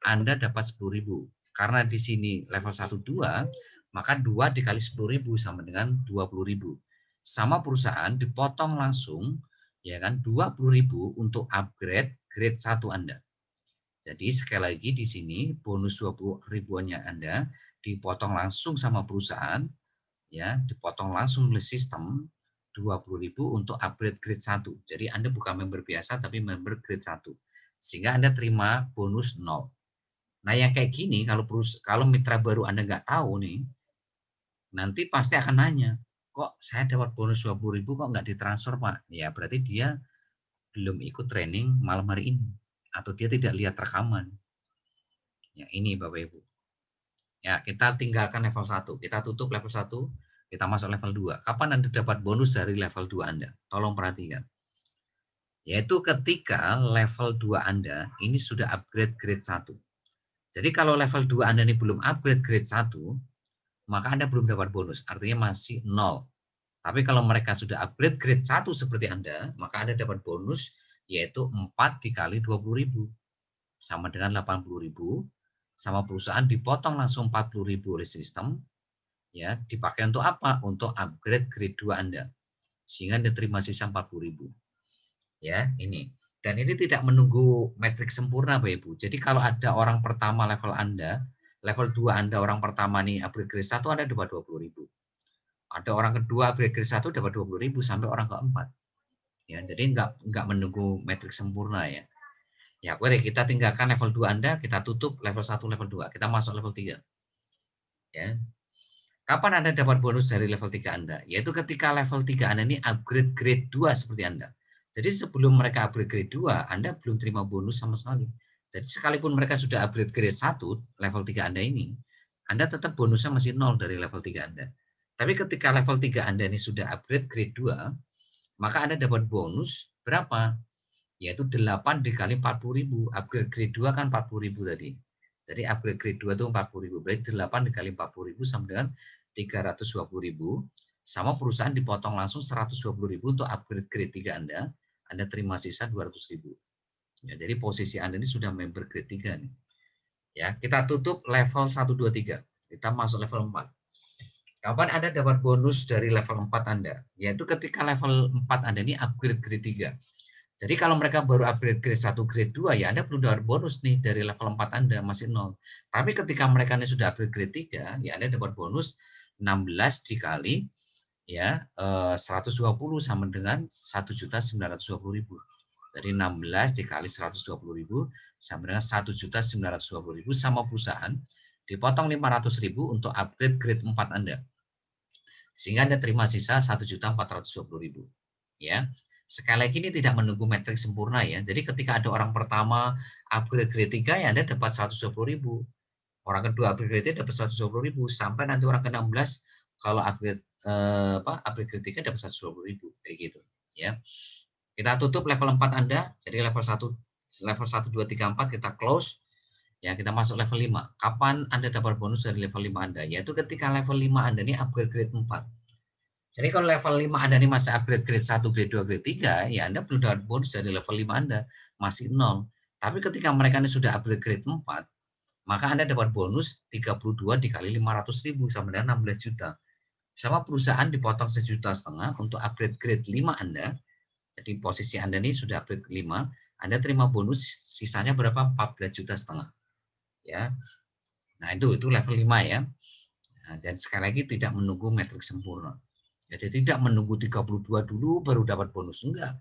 Anda dapat 10.000. Karena di sini level 1 2, maka 2 dikali 10.000 sama dengan 20.000. Sama perusahaan dipotong langsung ya kan 20.000 untuk upgrade grade 1 Anda. Jadi sekali lagi di sini bonus 20 ribuannya Anda dipotong langsung sama perusahaan, ya, dipotong langsung oleh sistem 20.000 untuk upgrade grade 1. Jadi Anda bukan member biasa tapi member grade 1. Sehingga Anda terima bonus 0. Nah, yang kayak gini kalau mitra baru Anda nggak tahu nih, nanti pasti akan nanya, "Kok saya dapat bonus 20.000 kok nggak ditransfer, Pak?" Ya, berarti dia belum ikut training malam hari ini atau dia tidak lihat rekaman. Ya, ini Bapak Ibu. Ya, kita tinggalkan level 1. Kita tutup level 1, kita masuk level 2. Kapan Anda dapat bonus dari level 2 Anda? Tolong perhatikan. Yaitu ketika level 2 Anda ini sudah upgrade grade 1. Jadi kalau level 2 Anda ini belum upgrade grade 1, maka Anda belum dapat bonus. Artinya masih 0. Tapi kalau mereka sudah upgrade grade 1 seperti Anda, maka Anda dapat bonus yaitu 4 dikali 20.000. Sama dengan 80.000, sama perusahaan dipotong langsung 40.000 oleh sistem, ya, dipakai untuk apa? Untuk upgrade grade 2 Anda. Sehingga Anda terima sisa 40.000. Ya, ini. Dan ini tidak menunggu metrik sempurna, Bapak Ibu. Jadi kalau ada orang pertama level Anda, level 2 Anda orang pertama nih upgrade grade 1 Anda dapat 20.000. Ada orang kedua upgrade grade 1 dapat 20.000 sampai orang keempat. Ya, jadi enggak menunggu metrik sempurna ya. Ya, boleh kita tinggalkan level 2 Anda, kita tutup level 1, level 2. Kita masuk level 3. Ya. Kapan Anda dapat bonus dari level 3 Anda? Yaitu ketika level 3 Anda ini upgrade grade 2 seperti Anda. Jadi sebelum mereka upgrade grade 2, Anda belum terima bonus sama sekali. Jadi sekalipun mereka sudah upgrade grade 1, level 3 Anda ini, Anda tetap bonusnya masih 0 dari level 3 Anda. Tapi ketika level 3 Anda ini sudah upgrade grade 2, maka Anda dapat bonus berapa? Yaitu 8 dikali 40.000. Upgrade grade 2 kan 40.000 tadi. Jadi upgrade grade 2 itu 40.000. Berarti 8 dikali 40.000 sama dengan 320.000. Sama perusahaan dipotong langsung 120.000 untuk upgrade grade 3 Anda. Anda terima sisa 200.000. Ya, jadi posisi Anda ini sudah member grade 3 nih. Ya, kita tutup level 1, 2, 3. Kita masuk level 4. Kapan Anda dapat bonus dari level 4 Anda? Yaitu ketika level 4 Anda ini upgrade grade 3. Jadi kalau mereka baru upgrade grade 1, grade 2, ya Anda belum dapat bonus nih dari level 4 Anda, masih 0. Tapi ketika mereka ini sudah upgrade grade 3, ya Anda dapat bonus 16 dikali ya 120 sama dengan 1.920.000. Jadi 16 dikali 120.000 sama dengan 1.920.000 sama perusahaan dipotong 500.000 untuk upgrade grade 4 Anda. Sehingga Anda terima sisa 1.420.000. Ya. Sekali lagi ini tidak menunggu metrik sempurna ya. Jadi ketika ada orang pertama upgrade grade 3 ya Anda dapat 120.000. Orang kedua upgrade grade 3 dapat 120.000 sampai nanti orang ke-16 kalau upgrade upgrade grade 3 dapat 120.000 kayak gitu ya. Kita tutup level 4 Anda. Jadi level 1 2 3 4 kita close. Ya, kita masuk level 5. Kapan Anda dapat bonus dari level 5 Anda? Yaitu ketika level 5 Anda ini upgrade grade 4. Jadi kalau level 5 Anda ini masih upgrade grade 1, grade 2, grade 3, ya Anda belum dapat bonus dari level 5 Anda, masih 0. Tapi ketika mereka ini sudah upgrade grade 4, maka Anda dapat bonus 32 dikali 500.000 sama dengan 16 juta. Sama perusahaan dipotong 1,5 juta untuk upgrade grade 5 Anda. Jadi posisi Anda ini sudah upgrade 5, Anda terima bonus sisanya berapa? 14,5 juta. Ya. Nah, itu level 5 ya. Nah, dan sekali lagi tidak menunggu metrik sempurna. Jadi tidak menunggu 32 dulu baru dapat bonus, enggak.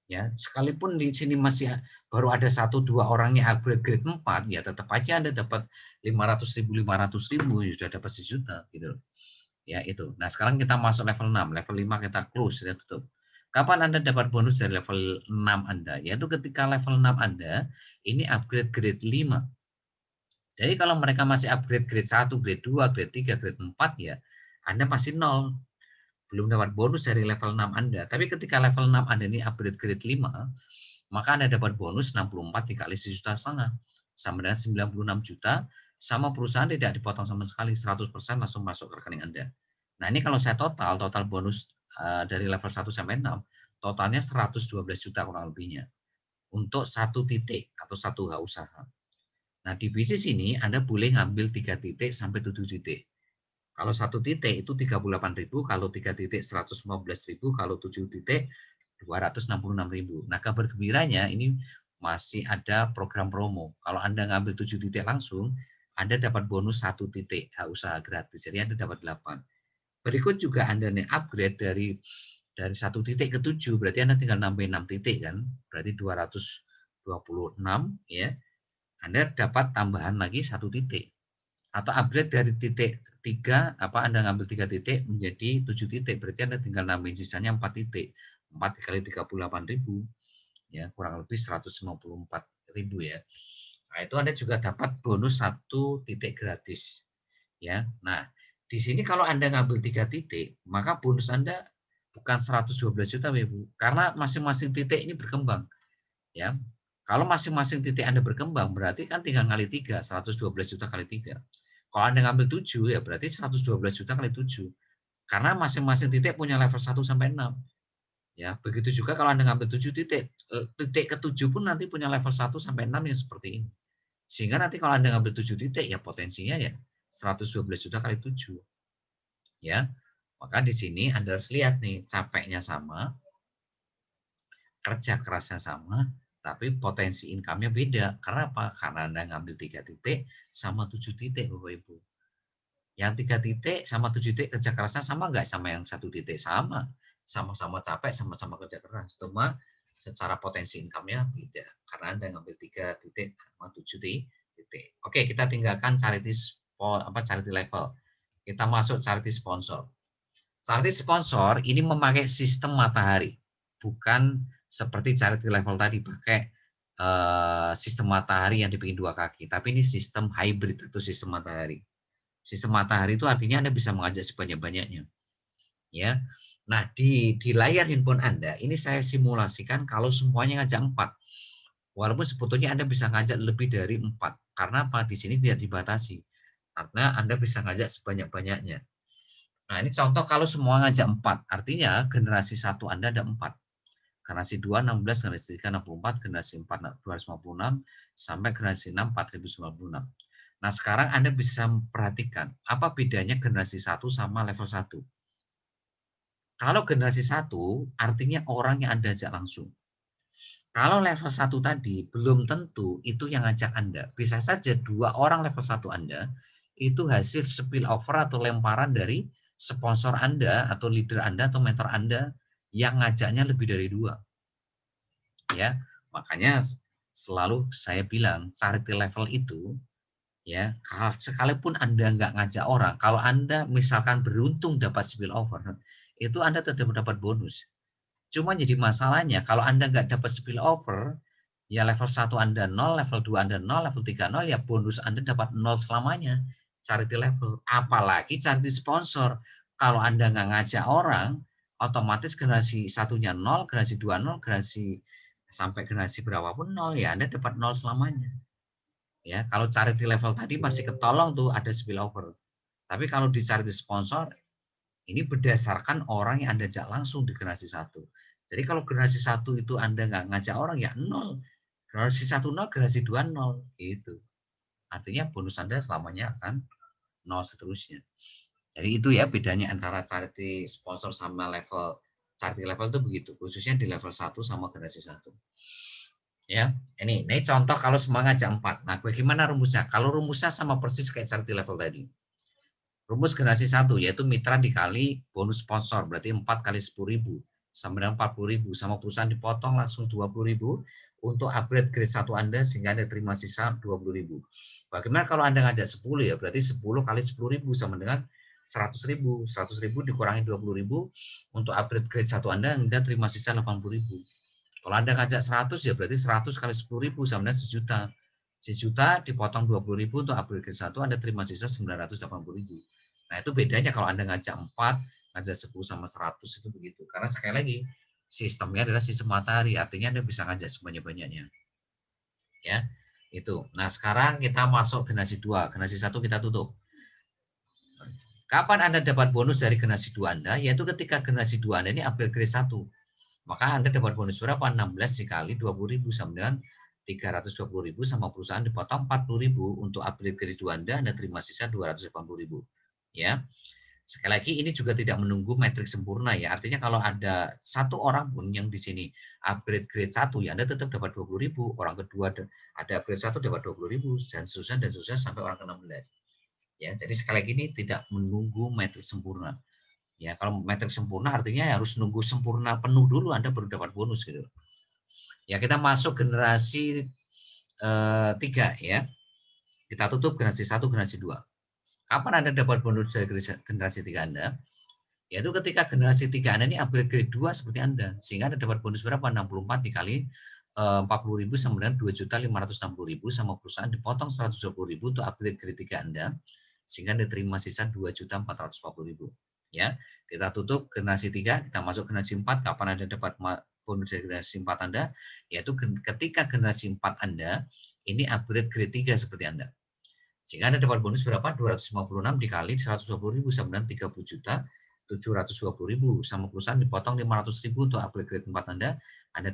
Ya, sekalipun di sini masih baru ada 1-2 orang yang upgrade grade 4, ya tetap aja Anda dapat 500.000 ya sudah dapat 1 juta gitu. Ya, itu. Nah, sekarang kita masuk level 6. Level 5 kita close, kita tutup. Kapan Anda dapat bonus dari level 6 Anda? Yaitu ketika level 6 Anda ini upgrade grade 5. Jadi kalau mereka masih upgrade grade 1, grade 2, grade 3, grade 4 ya Anda masih 0. Belum dapat bonus dari level 6 Anda. Tapi ketika level 6 Anda ini upgrade grade 5, maka Anda dapat bonus 64 dikali 1,5 juta. Sama dengan 96 juta, sama perusahaan tidak dipotong sama sekali, 100% langsung masuk ke rekening Anda. Nah ini kalau saya total bonus dari level 1 sampai 6, totalnya 112 juta kurang lebihnya. Untuk satu titik atau satu usaha. Nah di bisnis ini Anda boleh ngambil 3 titik sampai 7 titik. Kalau 1 titik itu 38.000, kalau 3 titik 115.000, kalau 7 titik 266.000. Nah, kabar gembiranya ini masih ada program promo. Kalau Anda ngambil 7 titik langsung, Anda dapat bonus 1 titik usaha gratis. Jadi Anda dapat 8. Berikut juga Anda nih upgrade dari 1 titik ke 7, berarti Anda tinggal nambahin 6 titik kan? Berarti 226 ya. Anda dapat tambahan lagi 1 titik. Atau upgrade dari titik 3, Anda ngambil 3 titik menjadi 7 titik, berarti Anda tinggal nambahin sisanya 4 titik. 4 dikali 38.000 ya kurang lebih 154.000 ya. Nah, itu Anda juga dapat bonus 1 titik gratis. Ya. Nah, di sini kalau Anda ngambil 3 titik, maka bonus Anda bukan 112 juta, Ibu, karena masing-masing titik ini berkembang. Ya. Kalau masing-masing titik Anda berkembang, berarti kan tinggal kali 3, 112 juta kali 3. Kalau Anda ngambil 7, ya berarti 112 juta kali 7. Karena masing-masing titik punya level 1 sampai 6. Ya, begitu juga kalau Anda ngambil 7 titik, titik ke-7 pun nanti punya level 1 sampai 6 yang seperti ini. Sehingga nanti kalau Anda ngambil 7 titik, ya potensinya ya 112 juta kali 7. Ya. Maka di sini Anda harus lihat nih, capeknya sama, kerja kerasnya sama, tapi potensi income-nya beda. Karena apa? Karena Anda ngambil 3 titik sama 7 titik, Bapak Ibu. Yang 3 titik sama 7 titik kerja kerasnya sama nggak sama yang 1 titik? Sama. Sama-sama capek, sama-sama kerja keras. Cuma secara potensi income-nya beda. Karena Anda ngambil 3 titik sama 7 titik. Oke, kita tinggalkan charity level. Kita masuk charity sponsor. Charity sponsor ini memakai sistem matahari. Bukan seperti charity level tadi pakai sistem matahari yang dibikin 2 kaki. Tapi ini sistem hybrid atau sistem matahari. Sistem matahari itu artinya Anda bisa mengajak sebanyak-banyaknya. Ya. Nah, di layar handphone Anda, ini saya simulasikan kalau semuanya ngajak 4. Walaupun sebetulnya Anda bisa ngajak lebih dari 4. Karena apa? Di sini tidak dibatasi. Karena Anda bisa ngajak sebanyak-banyaknya. Nah, ini contoh kalau semua ngajak 4. Artinya generasi 1 Anda ada 4. Generasi 2, 16, generasi 3, 64, generasi 4, 256, sampai generasi 6, 4096. Nah, sekarang Anda bisa perhatikan apa bedanya generasi 1 sama level 1. Kalau generasi 1 artinya orang yang Anda ajak langsung. Kalau level 1 tadi belum tentu itu yang ngajak Anda. Bisa saja 2 orang level 1 Anda itu hasil spill over atau lemparan dari sponsor Anda atau leader Anda atau mentor Anda yang ngajaknya lebih dari 2. Ya, makanya selalu saya bilang charity level itu ya, sekalipun Anda nggak ngajak orang, kalau Anda misalkan beruntung dapat spill over, itu Anda tetap mendapat bonus. Cuma jadi masalahnya kalau Anda nggak dapat spill over, ya level 1 Anda 0, level 2 Anda 0, level 3 0, ya bonus Anda dapat 0 selamanya. Charity level. Apalagi charity sponsor. Kalau Anda nggak ngajak orang, otomatis generasi satunya 0, generasi 2 0, generasi sampai generasi berapapun 0, ya Anda dapat 0 selamanya. Ya, kalau charity level tadi masih ketolong tuh ada spillover. Tapi kalau di charity sponsor, ini berdasarkan orang yang Anda ajak langsung di generasi 1. Jadi kalau generasi 1 itu Anda nggak ngajak orang ya 0. Generasi 1 0, generasi 2 0 gitu. Artinya bonus Anda selamanya akan 0 seterusnya. Jadi itu ya bedanya antara charity sponsor sama level charity level itu begitu, khususnya di level 1 sama generasi 1. Ya, ini contoh kalau semua ngajak 4. Nah, bagaimana rumusnya? Kalau rumusnya sama persis kayak charity level tadi. Rumus generasi 1 yaitu mitra dikali bonus sponsor, berarti 4 kali 10.000 sama dengan 40.000, sama perusahaan dipotong langsung 20.000 untuk upgrade grade 1 Anda sehingga Anda terima sisa 20.000. Bagaimana kalau Anda ngajak 10 ya, berarti 10 kali 10.000 sama dengan 100.000. 100.000 dikurangi 20.000 untuk upgrade grade 1 Anda terima sisa 80.000. Kalau Anda ngajak 100 ya berarti 100 kali 10.000 sama dengan sejuta. Sejuta dipotong 20.000 untuk upgrade grade 1 Anda terima sisa 980.000. Nah, itu bedanya kalau Anda ngajak 4, ngajak 10 sama 100 itu begitu. Karena sekali lagi, sistemnya adalah sistem matahari, artinya Anda bisa ngajak sebanyak-banyaknya. Ya, itu. Nah, sekarang kita masuk generasi 2. Generasi 1 kita tutup. Kapan Anda dapat bonus dari generasi 2 Anda? Yaitu ketika generasi 2 Anda ini upgrade grade 1. Maka Anda dapat bonus berapa? 16 dikali 20.000 sama dengan 320.000 sama perusahaan dipotong 40.000 untuk upgrade grade 2 Anda terima sisa 280.000. Ya. Sekali lagi ini juga tidak menunggu metrik sempurna ya. Artinya kalau ada satu orang pun yang di sini upgrade grade 1 ya Anda tetap dapat 20.000, orang kedua ada upgrade 1 dapat 20.000 dan seterusnya sampai orang ke-16. Ya, jadi sekali lagi ini tidak menunggu metrik sempurna. Ya, kalau metrik sempurna artinya harus nunggu sempurna penuh dulu Anda baru dapat bonus gitu. Ya, kita masuk generasi 3 ya. Kita tutup generasi 1, generasi 2. Kapan Anda dapat bonus dari generasi 3 Anda? Yaitu ketika generasi 3 Anda ini upgrade grade 2 seperti Anda, sehingga Anda dapat bonus berapa? 64 dikali 40.000 sama dengan 2.560.000 sama perusahaan dipotong 120.000 untuk upgrade grade 3 Anda, sehingga Anda terima sisa 2.440.000. Ya, kita tutup generasi 3, kita masuk generasi 4. Kapan Anda dapat bonus dari generasi 4 Anda? Yaitu ketika generasi 4 Anda ini upgrade grade 3 seperti Anda. Sehingga Anda dapat bonus berapa? 256 dikali 120.000 sama dengan 30.720.000 sama perusahaan dipotong 500.000 untuk upgrade grade 4 Anda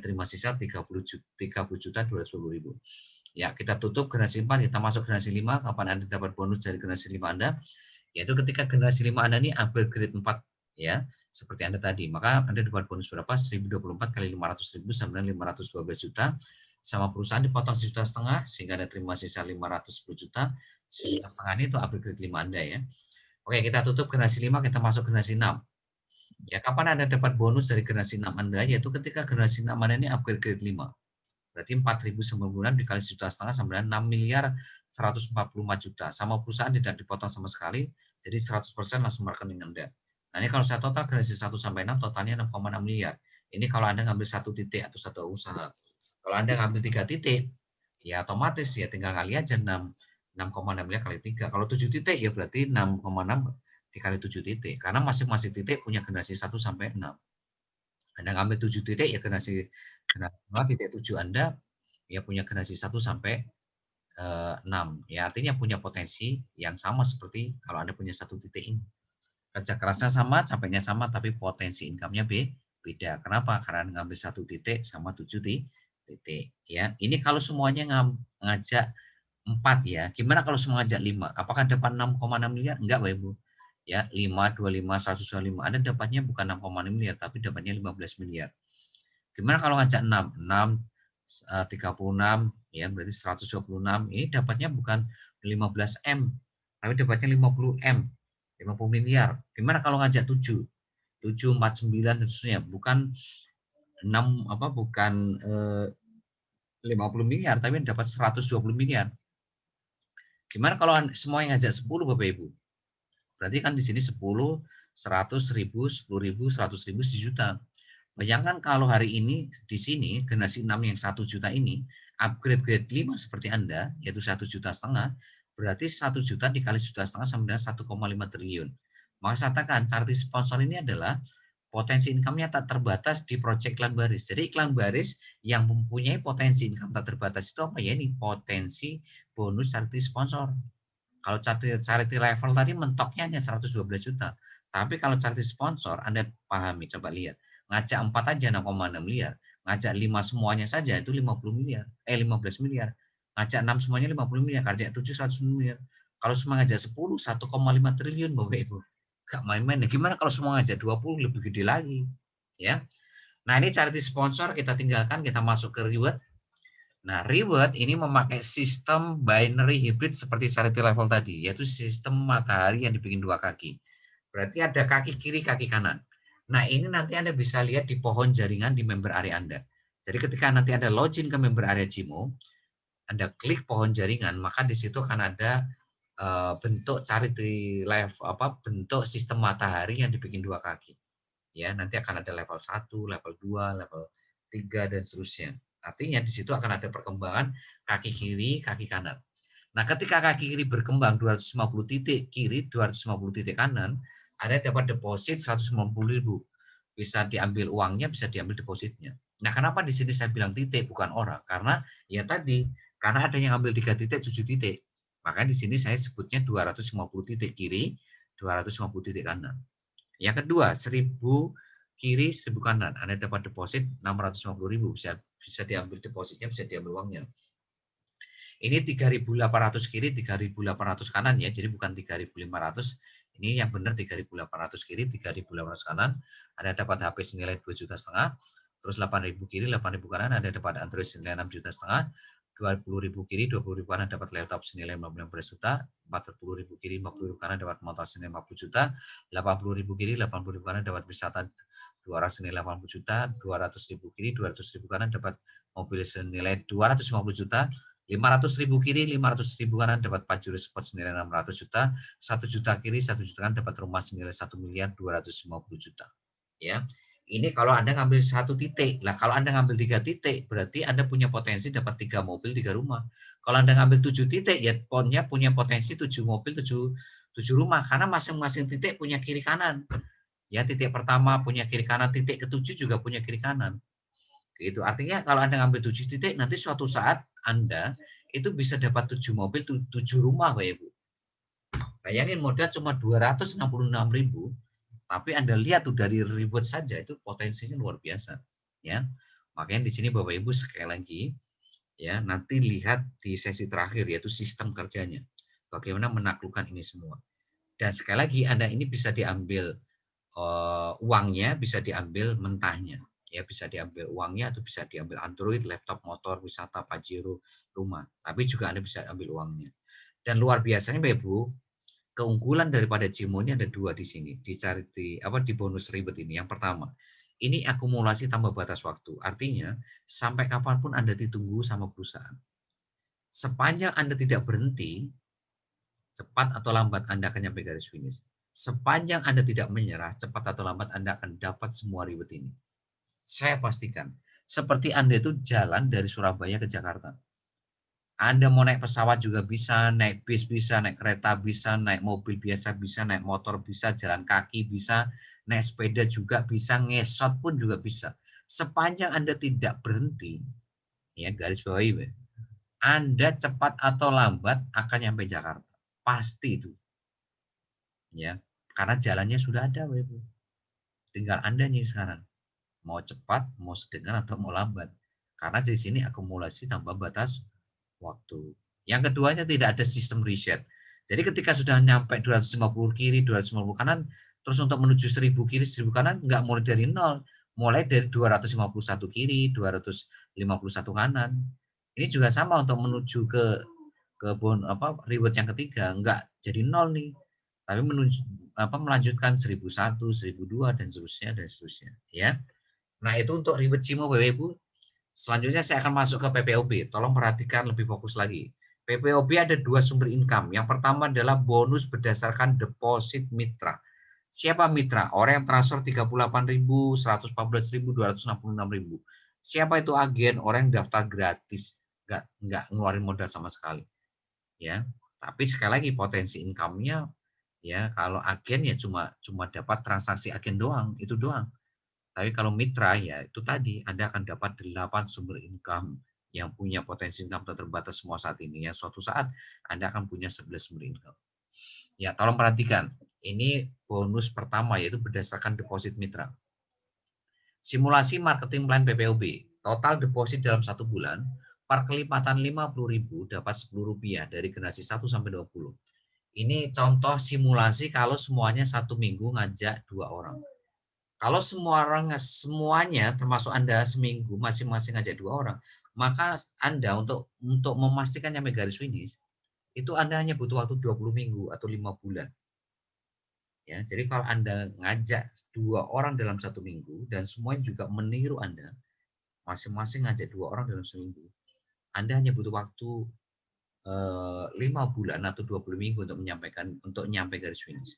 terima sisa 30.220.000. Ya, kita tutup generasi 4, kita masuk generasi 5. Kapan Anda dapat bonus dari generasi 5 Anda? Yaitu ketika generasi 5 Anda ini upgrade grade 4 ya, seperti Anda tadi. Maka Anda dapat bonus berapa? 1.024 kali 500.000 sama dengan 512 juta sama perusahaan dipotong 1,5 juta sehingga Anda terima sisa 510 juta. 1,5 juta ini itu upgrade grade 5 Anda ya. Oke, kita tutup generasi 5, kita masuk generasi 6. Ya, kapan Anda dapat bonus dari generasi 6 Anda? Yaitu ketika generasi 6 Anda ini upgrade grade 5. Berarti 4.096 dikali 1,5 juta sama dengan 6 miliar 145 juta. Sama perusahaan tidak dipotong sama sekali, jadi 100% langsung rekening Anda. Nah, ini kalau saya total generasi 1 sampai 6 totalnya 6,6 miliar. Ini kalau Anda ngambil satu titik atau satu usaha. Kalau Anda ngambil 3 titik, ya otomatis ya tinggal kali aja 6,6 miliar kali 3. Kalau 7 titik ya berarti 6,6 dikali 7 titik. Karena masing-masing titik punya generasi 1 sampai 6. Anda ngambil 7 titik ya generasi 0 titik 7 Anda ya punya generasi 1 sampai 6. Ya artinya punya potensi yang sama seperti kalau Anda punya satu titik ini. Kerja kerasnya sama, capeknya sama, tapi potensi income-nya beda. Kenapa? Karena ngambil satu titik sama 7 titik. Ya, ini kalau semuanya ngajak 4 ya. Gimana kalau semua ngajak 5? Apakah dapat 6,6 miliar? Enggak, Bapak Ibu. Ya, 5, 25, 125. Ada dapatnya bukan 6,6 miliar, tapi dapatnya 15 miliar. Gimana kalau ngajak 6? 6, 36, ya berarti 126. Ini dapatnya bukan 15 M, tapi dapatnya 50 M, 50 miliar. Gimana kalau ngajak 7? 7, 49 dan seterusnya. Bukan 6 apa bukan 50 miliar, tapi dapat 120 miliar. Gimana kalau semua yang ngajak 10 Bapak Ibu? Berarti kan di sini 10, 100, 1000, 10.000, 100.000, 1 juta. Bayangkan kalau hari ini di sini generasi 6 yang 1 juta ini upgrade grade 5 seperti Anda, yaitu 1,5 juta, berarti 1 juta dikali 1,5 juta sama dengan 1,5 triliun. Maka saya katakan charity sponsor ini adalah potensi income-nya tak terbatas di proyek iklan baris. Jadi iklan baris yang mempunyai potensi income tak terbatas itu apa ya? Ini potensi bonus charity sponsor. Kalau charity level tadi mentoknya hanya 112 juta. Tapi kalau charity sponsor, Anda pahami, coba lihat. Ngajak 4 aja 6,6 miliar. Ngajak 5 semuanya saja itu 50 miliar. 15 miliar. Ngajak 6 semuanya 50 miliar. Ngajak 7, 100 miliar. Kalau semua ngajak 10, 1,5 triliun Bapak Ibu. Gak main-main. Gimana kalau semua ngajak 20, lebih gede lagi. Ya. Nah ini charity sponsor kita tinggalkan, kita masuk ke reward. Nah, reward ini memakai sistem binary hybrid seperti charity level tadi, yaitu sistem matahari yang dibikin 2 kaki. Berarti ada kaki kiri, kaki kanan. Nah, ini nanti Anda bisa lihat di pohon jaringan di member area Anda. Jadi ketika nanti Anda login ke member area Cimo, Anda klik pohon jaringan, maka di situ akan ada bentuk charity level bentuk sistem matahari yang dibikin 2 kaki. Ya, nanti akan ada level 1, level 2, level 3 dan seterusnya. Artinya di situ akan ada perkembangan kaki kiri, kaki kanan. Nah, ketika kaki kiri berkembang 250 titik kiri, 250 titik kanan, Anda dapat deposit 150.000. Bisa diambil uangnya, bisa diambil depositnya. Nah, kenapa di sini saya bilang titik bukan orang? Karena ya tadi, karena ada yang ambil 3 titik, 7 titik. Makanya di sini saya sebutnya 250 titik kiri, 250 titik kanan. Yang kedua, 1.000 kiri, 1.000 kanan. Anda dapat deposit 650.000. Bisa diambil depositnya, bisa diambil uangnya. Ini 3.800 kiri, 3.800 kanan ya. Jadi bukan 3.500. Ini yang benar 3.800 kiri, 3.800 kanan. Anda dapat HP senilai 2,5 juta. Terus 8.000 kiri, 8.000 kanan. Anda dapat Android senilai 6,5 juta. 20.000 kiri, 20.000 kanan dapat laptop senilai 15 juta. 40.000 kiri, 50.000 kanan dapat motor senilai 50 juta. 80.000 kiri, 80.000 kanan dapat wisata 2 orang senilai 80 juta. 200.000 kiri, 200.000 kanan dapat mobil senilai 250 juta. 500.000 kiri, 500.000 kanan dapat Pajero Sport senilai 600 juta, 1 juta kiri, 1 juta kanan dapat rumah senilai 1 miliar 250 juta. Ya, ini kalau Anda ngambil 1 titik. Nah, kalau Anda ngambil 3 titik, berarti Anda punya potensi dapat 3 mobil, 3 rumah. Kalau Anda ngambil 7 titik, ya punya potensi 7 mobil, 7 rumah. Karena masing-masing titik punya kiri kanan. Ya, titik pertama punya kiri kanan, titik ke-7 juga punya kiri kanan. Gitu. Artinya kalau Anda ngambil 7 titik, nanti suatu saat Anda itu bisa dapat 7 mobil, 7 rumah, Bapak Ibu. Bayangin modal cuma 266.000, tapi Anda lihat tuh dari reward saja itu potensinya luar biasa, ya. Makanya di sini Bapak Ibu sekali lagi ya, nanti lihat di sesi terakhir yaitu sistem kerjanya. Bagaimana menaklukkan ini semua. Dan sekali lagi Anda ini bisa diambil uangnya, bisa diambil mentahnya. Ya, bisa diambil uangnya atau bisa diambil Android, laptop, motor, wisata, Pajero, rumah. Tapi juga Anda bisa ambil uangnya. Dan luar biasanya Bapak Ibu, keunggulan daripada Cimo ini ada 2 di sini, di bonus ribet ini. Yang pertama, ini akumulasi tanpa batas waktu. Artinya, sampai kapanpun Anda ditunggu sama perusahaan. Sepanjang Anda tidak berhenti, cepat atau lambat Anda akan nyampe garis finish. Sepanjang Anda tidak menyerah, cepat atau lambat Anda akan dapat semua reward ini. Saya pastikan. Seperti Anda itu jalan dari Surabaya ke Jakarta. Anda mau naik pesawat juga bisa, naik bis bisa, naik kereta bisa, naik mobil biasa bisa, naik motor bisa, jalan kaki bisa, naik sepeda juga bisa, ngesot pun juga bisa. Sepanjang Anda tidak berhenti, ya garis bawahi, Anda cepat atau lambat akan nyampe Jakarta. Pasti itu. Ya, karena jalannya sudah ada, Bapak Ibu. Tinggal Anda nih sekarang, mau cepat, mau sedang atau mau lambat. Karena di sini akumulasi tanpa batas waktu. Yang keduanya tidak ada sistem reset. Jadi ketika sudah nyampe 250 kiri, 250 kanan, terus untuk menuju 1000 kiri, 1000 kanan, nggak mulai dari nol. Mulai dari 251 kiri, 251 kanan. Ini juga sama untuk menuju ke reward yang ketiga, nggak jadi nol nih. Tapi menuju melanjutkan 1001, 1002 dan seterusnya ya. Nah, itu untuk reward Cimo Bapak Ibu. Selanjutnya saya akan masuk ke PPOB. Tolong perhatikan lebih fokus lagi. PPOB ada dua sumber income. Yang pertama adalah bonus berdasarkan deposit mitra. Siapa mitra? Orang yang transfer 38.000, 114.000, 266.000. Siapa itu agen? Orang yang daftar gratis, nggak ngeluarin modal sama sekali. Ya, tapi sekali lagi potensi income-nya ya kalau agen ya cuma dapat transaksi agen doang, itu doang. Tapi kalau mitra ya itu tadi Anda akan dapat 8 sumber income yang punya potensi income terbatas semua saat ini. Ya suatu saat Anda akan punya 11 sumber income. Ya, tolong perhatikan. Ini bonus pertama yaitu berdasarkan deposit mitra. Simulasi marketing plan PPOB. Total deposit dalam 1 bulan per kelipatan 50.000 dapat Rp10 dari generasi 1 sampai 20. Ini contoh simulasi kalau semuanya 1 minggu ngajak 2 orang. Kalau semuanya termasuk Anda seminggu masing-masing ngajak 2 orang, maka Anda untuk memastikan nyampe garis finish, itu Anda hanya butuh waktu 20 minggu atau 5 bulan. Ya, jadi kalau Anda ngajak 2 orang dalam 1 minggu dan semuanya juga meniru Anda, masing-masing ngajak 2 orang dalam seminggu, Anda hanya butuh waktu 5 bulan atau 20 minggu untuk nyampe garis finish.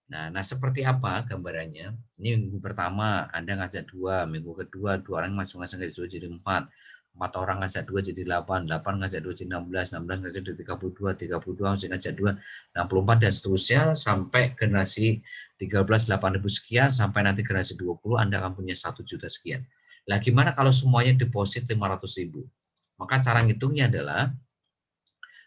Nah, seperti apa gambarannya? Ini minggu pertama Anda ngajak 2, minggu kedua 2 orang masing-masing ngajak 2 jadi 4, 4 orang ngajak 2 jadi 8, 8 ngajak 2 jadi 16, 16 ngajak 2 32, 32 masih ngajak 2 64 dan seterusnya sampai generasi 13 8.000 sekian sampai nanti generasi 20 Anda akan punya 1 juta sekian. Lah gimana kalau semuanya deposit 500.000? Maka cara ngitungnya adalah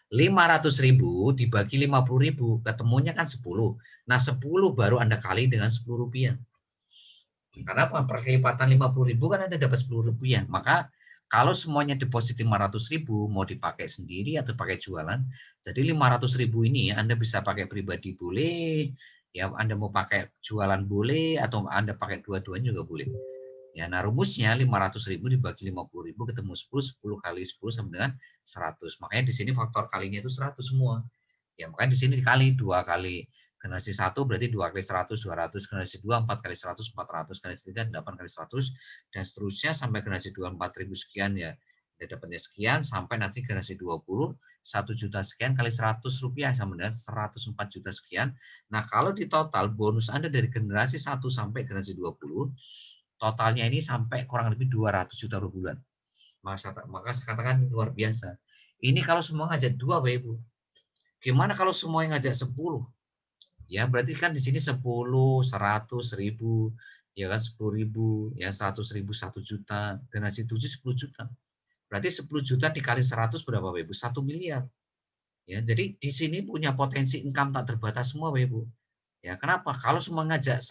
500.000 dibagi 50.000, ketemunya kan 10. Nah, 10 baru Anda kali dengan Rp10. Karena apa? Perkelipatan 50.000 kan Anda dapat Rp10. Maka kalau semuanya deposit 500.000 mau dipakai sendiri atau pakai jualan, jadi 500.000 ini Anda bisa pakai pribadi boleh, ya Anda mau pakai jualan boleh atau Anda pakai dua-duanya juga boleh. Ya, nah rumusnya 500.000 dibagi 50.000 ketemu 10, 10 kali 10 sama dengan 100. Makanya di sini faktor kalinya itu 100 semua. Ya, makanya di sini dikali 2 kali generasi 1 berarti 2 kali 100, 200, generasi 2 4 kali 100, 400, generasi 3 8 kali 100 dan seterusnya sampai generasi 2 4.000 sekian ya. Dia dapatnya sekian sampai nanti generasi 20 1 juta sekian kali Rp100 sama dengan 104 juta sekian. Nah, kalau di total bonus Anda dari generasi 1 sampai generasi 20 totalnya ini sampai kurang lebih 200 juta per bulan. Maka saya katakan luar biasa. Ini kalau semua ngajak 2 Bapak Ibu. Gimana kalau semua yang ngajak 10? Ya berarti kan di sini 10, 100, 1000, ya kan 10.000, ya 100.000 1 juta, generasi 7 10 juta. Berarti 10 juta dikali 100 berapa Bapak Ibu? 1 miliar. Ya, jadi di sini punya potensi income tak terbatas semua Bapak Ibu. Ya, kenapa? Kalau semua ngajak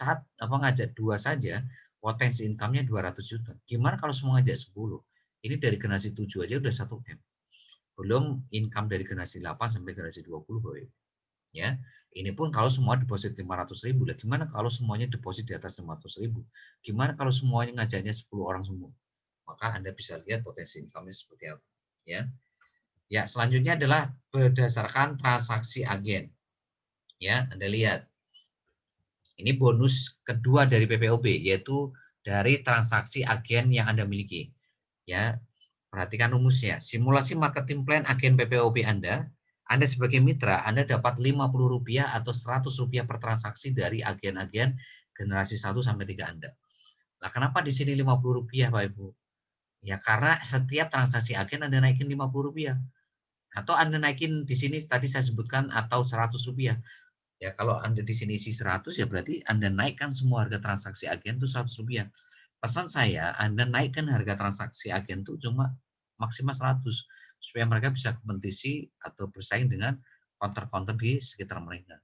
2 saja, potensi income-nya 200 juta. Gimana kalau semua ngajak 10? Ini dari generasi 7 aja udah 1 M. Belum income dari generasi 8 sampai generasi 20, Bapak Ibu. Ya, ini pun kalau semua deposit 500.000. Lah gimana kalau semuanya deposit di atas 500.000? Gimana kalau semuanya ngajaknya 10 orang semua? Maka Anda bisa lihat potensi income-nya seperti apa, ya. Ya, selanjutnya adalah berdasarkan transaksi agen. Ya, Anda lihat. Ini bonus kedua dari PPOB, yaitu dari transaksi agen yang Anda miliki. Ya, perhatikan rumusnya. Simulasi marketing plan agen PPOB Anda sebagai mitra, Anda dapat Rp50 atau Rp100 per transaksi dari agen-agen generasi 1 sampai 3 Anda. Lah kenapa di sini Rp50 Pak Ibu? Ya karena setiap transaksi agen Anda naikin Rp50. Atau Anda naikin di sini tadi saya sebutkan atau Rp100. Ya kalau Anda di sini isi 100 ya berarti Anda naikkan semua harga transaksi agen itu Rp100. Pesan saya Anda naikkan harga transaksi agen itu cuma maksimal 100 supaya mereka bisa kompetisi atau bersaing dengan counter-counter di sekitar mereka.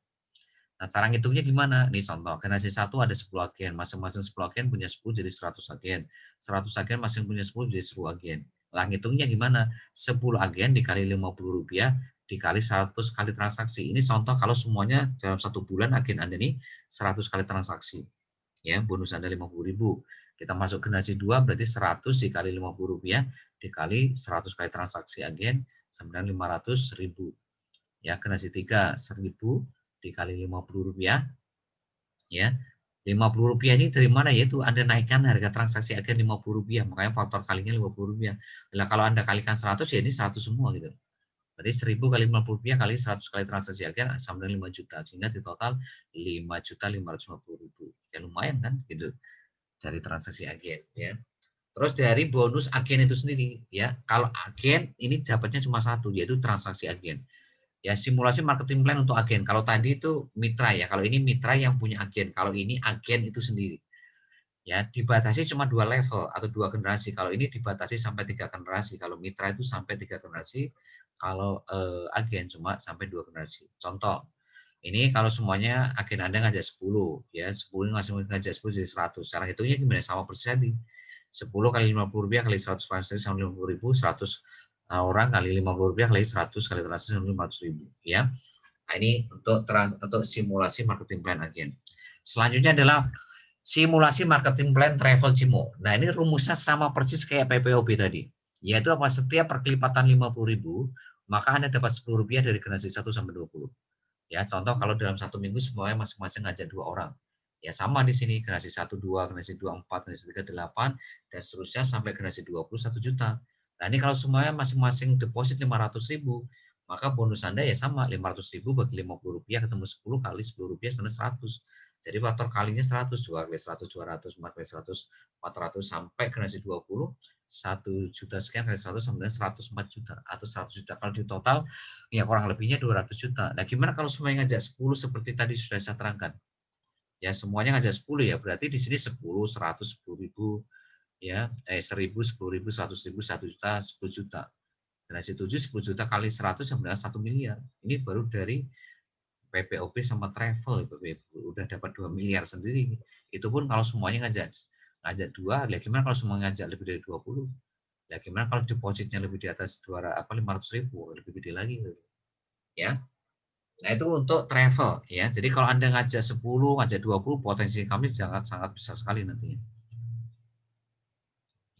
Nah, cara ngitungnya gimana? Nih contoh, generasi 1 ada 10 agen, masing-masing 10 agen punya 10 jadi 100 agen. 100 agen masing punya 10 jadi 10 agen. Lah ngitungnya gimana? 10 agen dikali Rp50 dikali 100 kali transaksi. Ini contoh kalau semuanya dalam 1 bulan agen Anda ini 100 kali transaksi. Ya, bonus Anda 50.000. Kita masuk generasi 2 berarti 100 dikali Rp50 dikali 100 kali transaksi agen sama dengan 500.000. Ya, generasi 3 1.000 dikali Rp50 ya. Rp50 ini dari mana? Yaitu Anda naikkan harga transaksi agen Rp50, makanya faktor kalinya Rp50. Nah, kalau Anda kalikan 100 ya ini 100 semua gitu. Berarti 1.000 kali Rp50 kali 100 kali transaksi agen sama dengan 5 juta. Sehingga di total 5.550.000. Ya lumayan kan gitu dari transaksi agen ya. Terus dari bonus agen itu sendiri ya. Kalau agen ini dapatnya cuma satu yaitu transaksi agen. Ya, simulasi marketing plan untuk agen. Kalau tadi itu mitra ya, kalau ini mitra yang punya agen. Kalau ini agen itu sendiri. Ya, dibatasi cuma 2 level atau 2 generasi. Kalau ini dibatasi sampai 3 generasi. Kalau mitra itu sampai 3 generasi. Kalau agen cuma sampai 2 generasi. Contoh, ini kalau semuanya agen Anda ngajak 10 ya, 10 ngajak 10 jadi 100. Cara hitungnya gimana? Sama persis tadi. 10 kali Rp50 kali 100 transaksi sama 50.000, 100 orang kali Rp50 kali 100 kali transaksi sama 500.000 ya. Nah, ini untuk simulasi marketing plan agen. Selanjutnya adalah simulasi marketing plan travel Cimo. Nah, ini rumusnya sama persis kayak PPOB tadi. Yaitu apa? Setiap perkelipatan 50.000, maka Anda dapat Rp10 dari generasi 1 sampai 20. Ya, contoh kalau dalam 1 minggu semuanya masing-masing ngajak 2 orang. Ya sama di sini generasi 1 2, generasi 2 4, generasi 3 8 dan seterusnya sampai generasi 20 1 juta. Nah, ini kalau semuanya masing-masing deposit 500.000, maka bonus Anda ya sama 500.000 bagi Rp50 ketemu 10 kali Rp10 sama 100. Jadi faktor kalinya 100, 2 kali 100 200, 4 kali 100 400 sampai generasi 20 1 juta sekian kali 100 sama dengan 104 juta atau 100 juta. Kalau di total ya kurang lebihnya 200 juta. Nah, gimana kalau semuanya ngajak 10 seperti tadi sudah saya terangkan? Ya, semuanya ngajak 10 ya, berarti di sini 10, 100, 10.000 ya, 1.000, 10.000, 100.000, 1 juta, 10 juta. Generasi 7 10 juta kali 100 sama dengan 1 miliar. Ini baru dari PPOP sama travel, udah dapat 2 miliar sendiri. Itu pun kalau semuanya ngajak ngajak 2, ya gimana kalau semuanya ngajak lebih dari 20? Ya gimana kalau depositnya lebih di atas 500.000, lebih gede lagi ya. Nah, itu untuk travel ya. Jadi kalau Anda ngajak 10, ngajak 20, potensi kami sangat sangat besar sekali nantinya.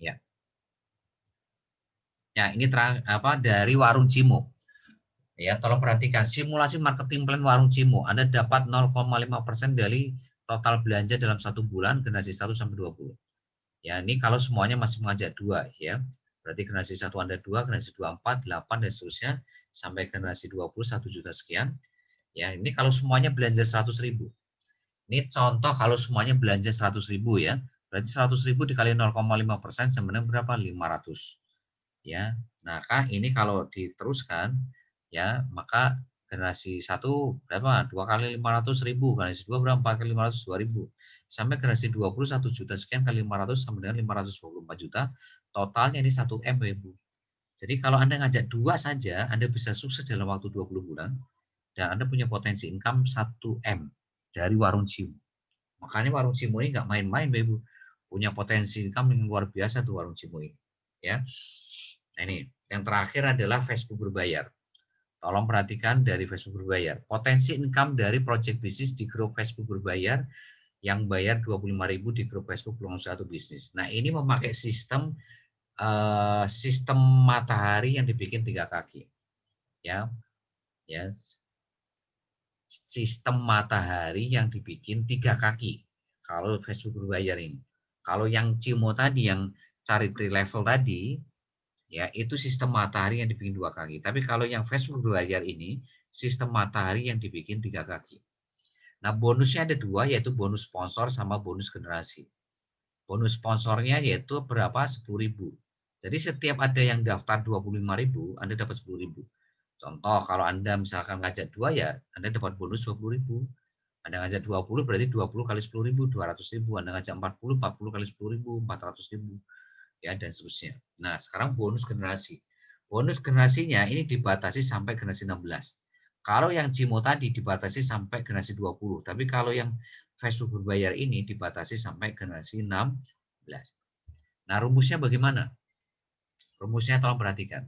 Ya. Ya, ini dari Warung Cimo. Ya, tolong perhatikan simulasi marketing plan Warung Cimo. Anda dapat 0,5% dari total belanja dalam 1 bulan generasi 1 sampai 20. Ya, ini kalau semuanya masih mengajak 2 ya. Berarti generasi 1 Anda 2, generasi 2 4, 8 dan seterusnya sampai generasi 20 1 juta sekian. Ya, ini kalau semuanya belanja 100.000. Ini contoh kalau semuanya belanja 100.000 ya. Berarti 100.000 dikali 0,5% sebenarnya berapa? 500. Ya. Nah, ini kalau diteruskan ya, maka generasi 1 berapa? 2 kali 500.000, generasi 2 berapa? 4 kali 500, 2.000. Sampai generasi 20 1 juta sekian kali 500 sama dengan 524 juta. Totalnya ini 1 M, Ibu. Jadi kalau Anda ngajak 2 saja, Anda bisa sukses dalam waktu 20 bulan dan Anda punya potensi income 1 M dari Warung Cimo. Makanya Warung Cimo ini nggak main-main, Ibu. Punya potensi income yang luar biasa tuh Warung Cimo ini. Ya. Nah, ini yang terakhir adalah Facebook berbayar. Tolong perhatikan dari Facebook berbayar. Potensi income dari project bisnis di grup Facebook berbayar yang bayar 25.000 di grup Facebook peluang usaha atau bisnis. Nah, ini memakai sistem matahari yang dibikin 3 kaki. Ya. Ya, sistem matahari yang dibikin 3 kaki. Kalau Facebook berbayar ini. Kalau yang Cimo tadi, yang charity level tadi, ya itu sistem matahari yang dibikin 2 kaki. Tapi kalau yang Facebook berbayar ini, sistem matahari yang dibikin 3 kaki. Nah, bonusnya ada 2, yaitu bonus sponsor sama bonus generasi. Bonus sponsornya yaitu berapa? 10.000. Jadi setiap ada yang daftar 25.000, Anda dapat 10.000. Contoh, kalau Anda misalkan ngajak 2 ya, Anda dapat bonus 20.000. Anda ngajak 20 berarti 20 kali 10.000, 200.000. Anda ngajak 40 kali 10.000, 400.000. Ya, dan seterusnya. Nah, sekarang bonus generasi. Bonus generasinya ini dibatasi sampai generasi 16. Kalau yang Cimo tadi dibatasi sampai generasi 20. Tapi kalau yang Facebook berbayar ini dibatasi sampai generasi 16. Nah, rumusnya bagaimana? Rumusnya tolong perhatikan.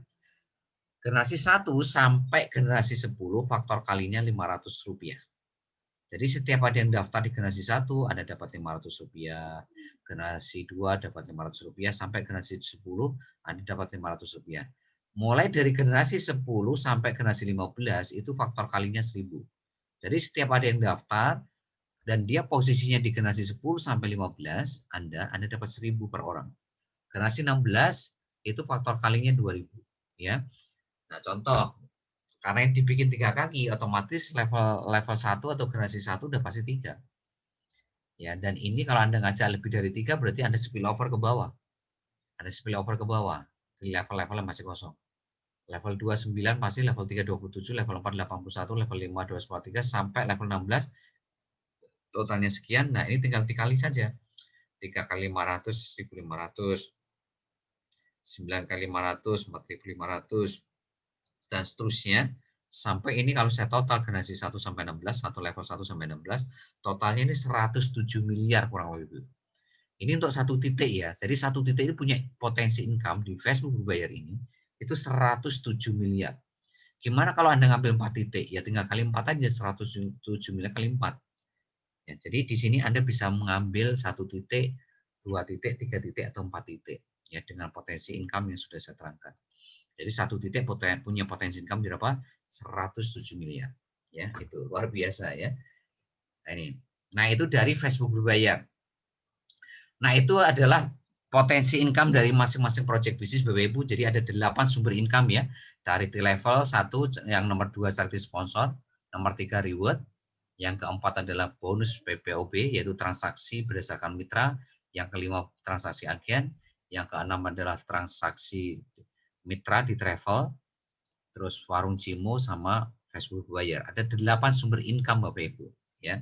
Generasi 1 sampai generasi 10 faktor kalinya Rp500. Jadi setiap ada yang daftar di generasi 1 Anda dapat Rp500, generasi 2 dapat Rp500 sampai generasi 10 Anda dapat Rp500. Mulai dari generasi 10 sampai generasi 15 itu faktor kalinya 1.000. Jadi setiap ada yang daftar dan dia posisinya di generasi 10 sampai 15, Anda dapat 1.000 per orang. Generasi 16 itu faktor kalinya 2.000 ya. Nah, contoh karena yang dibikin 3 kaki otomatis level 1 atau generasi 1 udah pasti 3. Ya, dan ini kalau Anda ngajak lebih dari 3 berarti Anda spill over ke bawah. Anda spill over ke bawah di level-level yang masih kosong. Level 29 pasti, level 3 27, level 4 81, level 5 243 sampai level 16 totalnya sekian. Nah, ini tinggal dikali saja. 3 kali 500 1.500, 9 kali 500 4.500 dan seterusnya. Sampai ini kalau saya total generasi 1 sampai 16 atau level 1 sampai 16, totalnya ini 107 miliar kurang lebih. Ini untuk satu titik ya. Jadi satu titik ini punya potensi income di Facebook berbayar ini itu 107 miliar. Gimana kalau Anda ngambil 4 titik? Ya tinggal kali 4 aja, 107 miliar kali 4. Ya, jadi di sini Anda bisa mengambil satu titik, 2 titik, 3 titik atau 4 titik ya dengan potensi income yang sudah saya terangkan. Jadi satu titik punya potensi income berapa? 107 miliar. Ya, itu luar biasa ya. Nah, ini. Nah, itu dari Facebook berbayar. Nah, itu adalah potensi income dari masing-masing project bisnis Bapak Ibu. Jadi ada 8 sumber income ya. Dari level 1 yang nomor 2 charity sponsor, nomor 3 reward, yang keempat adalah bonus PPOB yaitu transaksi berdasarkan mitra, yang kelima transaksi agen, yang keenam adalah transaksi mitra di travel, terus warung Cimo sama Facebook Buyer. Ada 8 sumber income Bapak Ibu ya.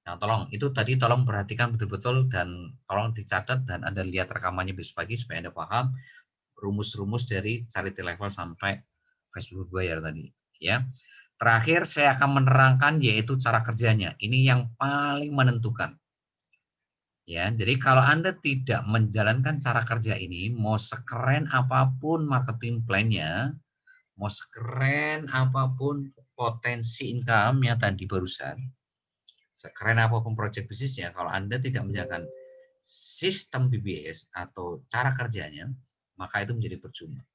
Nah, tolong itu tadi tolong perhatikan betul-betul dan tolong dicatat dan Anda lihat rekamannya besok pagi supaya Anda paham rumus-rumus dari charity level sampai Facebook Buyer tadi ya. Terakhir saya akan menerangkan yaitu cara kerjanya. Ini yang paling menentukan. Ya, jadi kalau Anda tidak menjalankan cara kerja ini, mau sekeren apapun marketing plan-nya, mau sekeren apapun potensi income-nya tadi barusan, sekeren apapun project bisnisnya, kalau Anda tidak menjalankan sistem BBS atau cara kerjanya, maka itu menjadi percuma.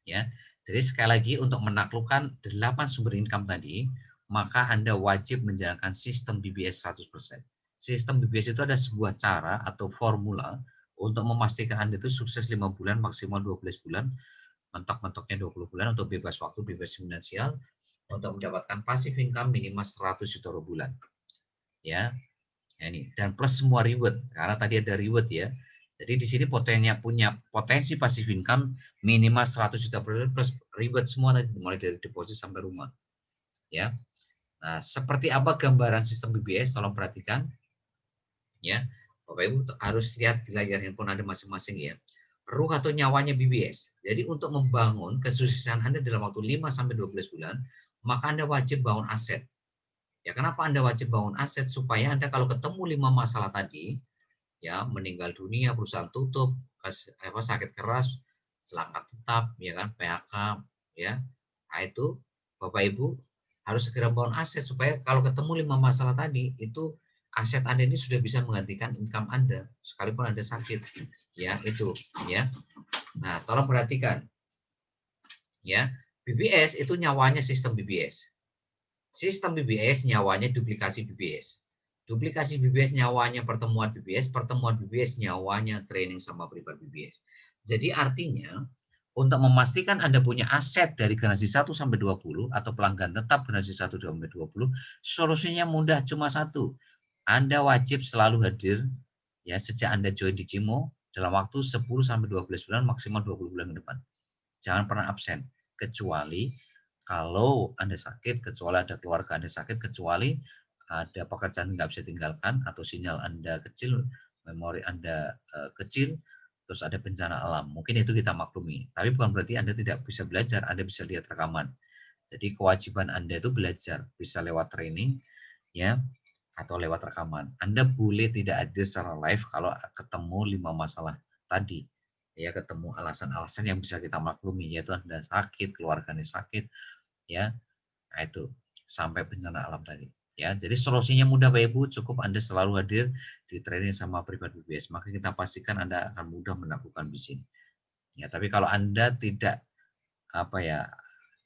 Ya, jadi sekali lagi untuk menaklukkan 8 sumber income tadi, maka Anda wajib menjalankan sistem BBS 100%. Sistem BBS itu ada sebuah cara atau formula untuk memastikan Anda itu sukses 5 bulan, maksimal 12 bulan, mentok-mentoknya 20 bulan untuk bebas waktu, bebas finansial, untuk mendapatkan passive income minimal 100 juta per bulan. Ya, ini dan plus semua reward karena tadi ada reward ya. Jadi di sini punya potensi passive income minimal 100 juta per bulan plus reward semua tadi mulai dari deposit sampai rumah. Ya. Nah, seperti apa gambaran sistem BBS tolong perhatikan ya. Bapak Ibu harus lihat di layar handphone Anda masing-masing ya. Ruh atau nyawanya BBS. Jadi untuk membangun kesuksesan Anda dalam waktu 5 sampai 12 bulan, maka Anda wajib bangun aset. Ya, kenapa Anda wajib bangun aset? Supaya Anda kalau ketemu 5 masalah tadi, ya meninggal dunia, perusahaan tutup, sakit keras, selangkah tetap, ya kan, PHK, ya. Nah, itu Bapak Ibu harus segera bangun aset supaya kalau ketemu 5 masalah tadi, itu aset Anda ini sudah bisa menggantikan income Anda sekalipun Anda sakit. Ya, itu, ya. Nah, tolong perhatikan. Ya, BBS itu nyawanya sistem BBS. Sistem BBS nyawanya duplikasi BBS. Duplikasi BBS nyawanya pertemuan BBS nyawanya training sama pribadi BBS. Jadi artinya untuk memastikan Anda punya aset dari generasi 1 sampai 20 atau pelanggan tetap generasi 1 sampai 20, solusinya mudah cuma satu. Anda wajib selalu hadir ya sejak Anda join di Cimo dalam waktu 10 sampai 12 bulan maksimal 20 bulan ke depan. Jangan pernah absen kecuali kalau Anda sakit, kecuali ada keluarga Anda sakit, kecuali ada pekerjaan nggak bisa tinggalkan atau sinyal Anda kecil, memori Anda kecil, terus ada bencana alam. Mungkin itu kita maklumi. Tapi bukan berarti Anda tidak bisa belajar, Anda bisa lihat rekaman. Jadi kewajiban Anda itu belajar, bisa lewat training, ya, atau lewat rekaman. Anda boleh tidak hadir secara live kalau ketemu 5 masalah tadi. ya ketemu alasan-alasan yang bisa kita maklumi, yaitu Anda sakit, keluarganya sakit, ya. Nah, itu sampai bencana alam tadi. Ya, jadi solusinya mudah Bapak Ibu, cukup Anda selalu hadir di training sama privat BBS, maka kita pastikan Anda akan mudah melakukan bisnis. Ya, tapi kalau Anda tidak apa ya,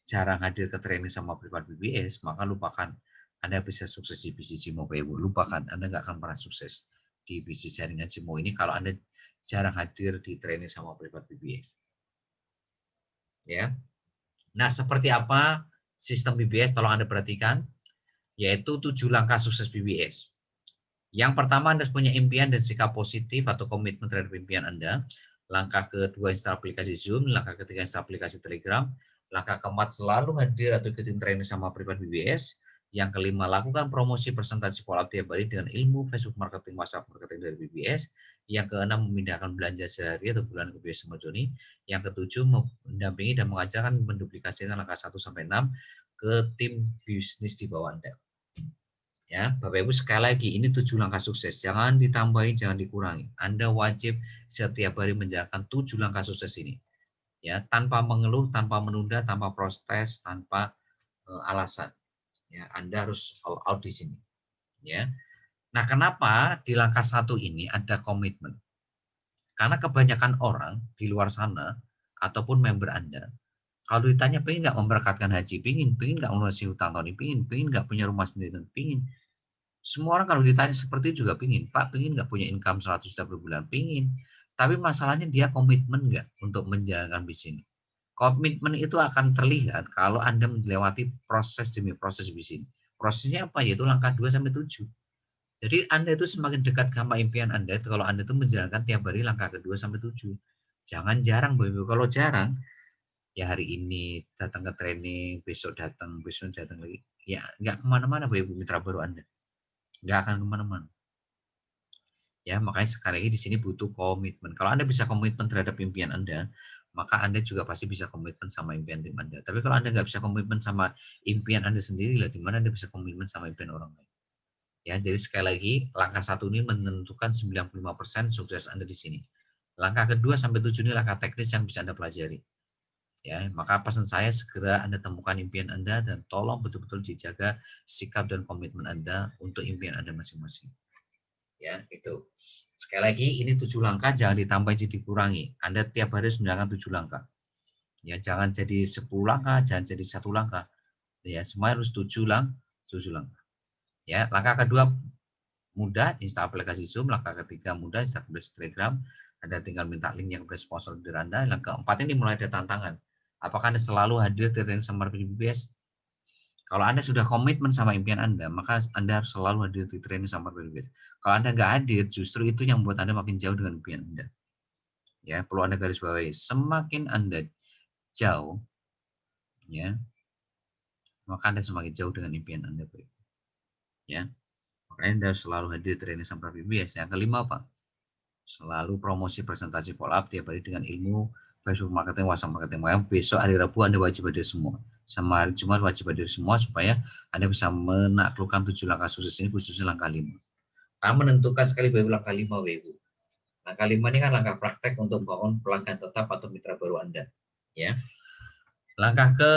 jarang hadir ke training sama privat BBS, maka lupakan Anda bisa sukses di bisnis Cimo Bapak Ibu. Lupakan, Anda nggak akan pernah sukses di bisnis jaringan Cimo ini kalau Anda jarang hadir di training sama privat BBS. Ya. Nah, seperti apa sistem BBS? Tolong Anda perhatikan, yaitu 7 langkah sukses BBS. Yang pertama, Anda punya impian dan sikap positif atau komitmen terhadap impian Anda. Langkah kedua, install aplikasi Zoom. Langkah ketiga, install aplikasi Telegram. Langkah keempat, selalu hadir atau ikutin training sama privat BBS. Yang kelima, lakukan promosi presentasi follow up tiap hari dengan ilmu Facebook marketing, WhatsApp marketing dari BBS. Yang keenam, memindahkan belanja sehari atau bulan ke BBS sama Joni. Yang ketujuh, mendampingi dan mengajarkan menduplikasikan langkah 1 sampai 6 ke tim bisnis di bawah Anda. Ya, Bapak Ibu, sekali lagi ini 7 langkah sukses. Jangan ditambahin, jangan dikurangi. Anda wajib setiap hari menjalankan 7 langkah sukses ini. Ya, tanpa mengeluh, tanpa menunda, tanpa protes, tanpa alasan. Ya, Anda harus all out di sini. Ya. Nah, kenapa di langkah 1 ini ada komitmen? Karena kebanyakan orang di luar sana ataupun member Anda, kalau ditanya pengen nggak memberkatkan haji, pengen nggak melunasi hutang tahun ini, pengen nggak punya rumah sendiri, pengen. Semua orang kalau ditanya seperti itu juga pingin, "Pak, pingin nggak punya income 100 juta per bulan?" Pingin. Tapi masalahnya dia komitmen nggak untuk menjalankan bisnis ini. Komitmen itu akan terlihat kalau Anda melewati proses demi proses bisnis. Prosesnya apa? Yaitu langkah 2 sampai 7. Jadi Anda itu semakin dekat sama impian Anda itu kalau Anda itu menjalankan tiap hari langkah kedua sampai 7. Jangan jarang, Bapak Ibu. Kalau jarang, ya hari ini datang ke training, besok datang lagi. Ya nggak kemana-mana Bapak Ibu mitra baru Anda. Nggak akan kemana-mana. Ya, makanya sekali lagi di sini butuh komitmen. Kalau Anda bisa komitmen terhadap impian Anda, maka Anda juga pasti bisa komitmen sama impian tim Anda. Tapi kalau Anda nggak bisa komitmen sama impian Anda sendiri, lah di mana Anda bisa komitmen sama impian orang lain. Ya, jadi sekali lagi langkah 1 ini menentukan 95% sukses Anda di sini. Langkah kedua sampai 7 ini langkah teknis yang bisa Anda pelajari. Ya, maka pesan saya segera Anda temukan impian Anda dan tolong betul-betul dijaga sikap dan komitmen Anda untuk impian Anda masing-masing. Ya, itu. Sekali lagi, ini 7 langkah jangan ditambah jadi dikurangi. Anda tiap hari harus menjalankan 7 langkah. Ya, jangan jadi 10 langkah, jangan jadi 1 langkah. Ya, semua harus 7 langkah. Ya, langkah kedua mudah, install aplikasi Zoom. Langkah ketiga mudah, install aplikasi Telegram. Anda tinggal minta linknya kepada sponsor dari Anda. Langkah keempat ini mulai ada tantangan. Apakah Anda selalu hadir di training summer BBS? Kalau Anda sudah komitmen sama impian Anda, maka Anda harus selalu hadir di training sama BBS. Kalau Anda nggak hadir, justru itu yang membuat Anda makin jauh dengan impian Anda. Ya, perlu Anda garis bawahi. Semakin Anda jauh, ya, maka Anda semakin jauh dengan impian Anda. Ya, makanya Anda harus selalu hadir di training sama BBS. Yang kelima apa? Selalu promosi presentasi follow up tiap hari dengan ilmu Facebook marketing, WhatsApp marketing. Makanya besok hari Rabu Anda wajib hadir semua. Sama hari Jumat wajib hadir semua supaya Anda bisa menaklukkan 7 langkah sukses ini, khususnya langkah 5. Karena menentukan sekali Bapak langkah 5 Bapak. Langkah 5 ini kan langkah praktek untuk membangun pelanggan tetap atau mitra baru Anda. Ya. Langkah ke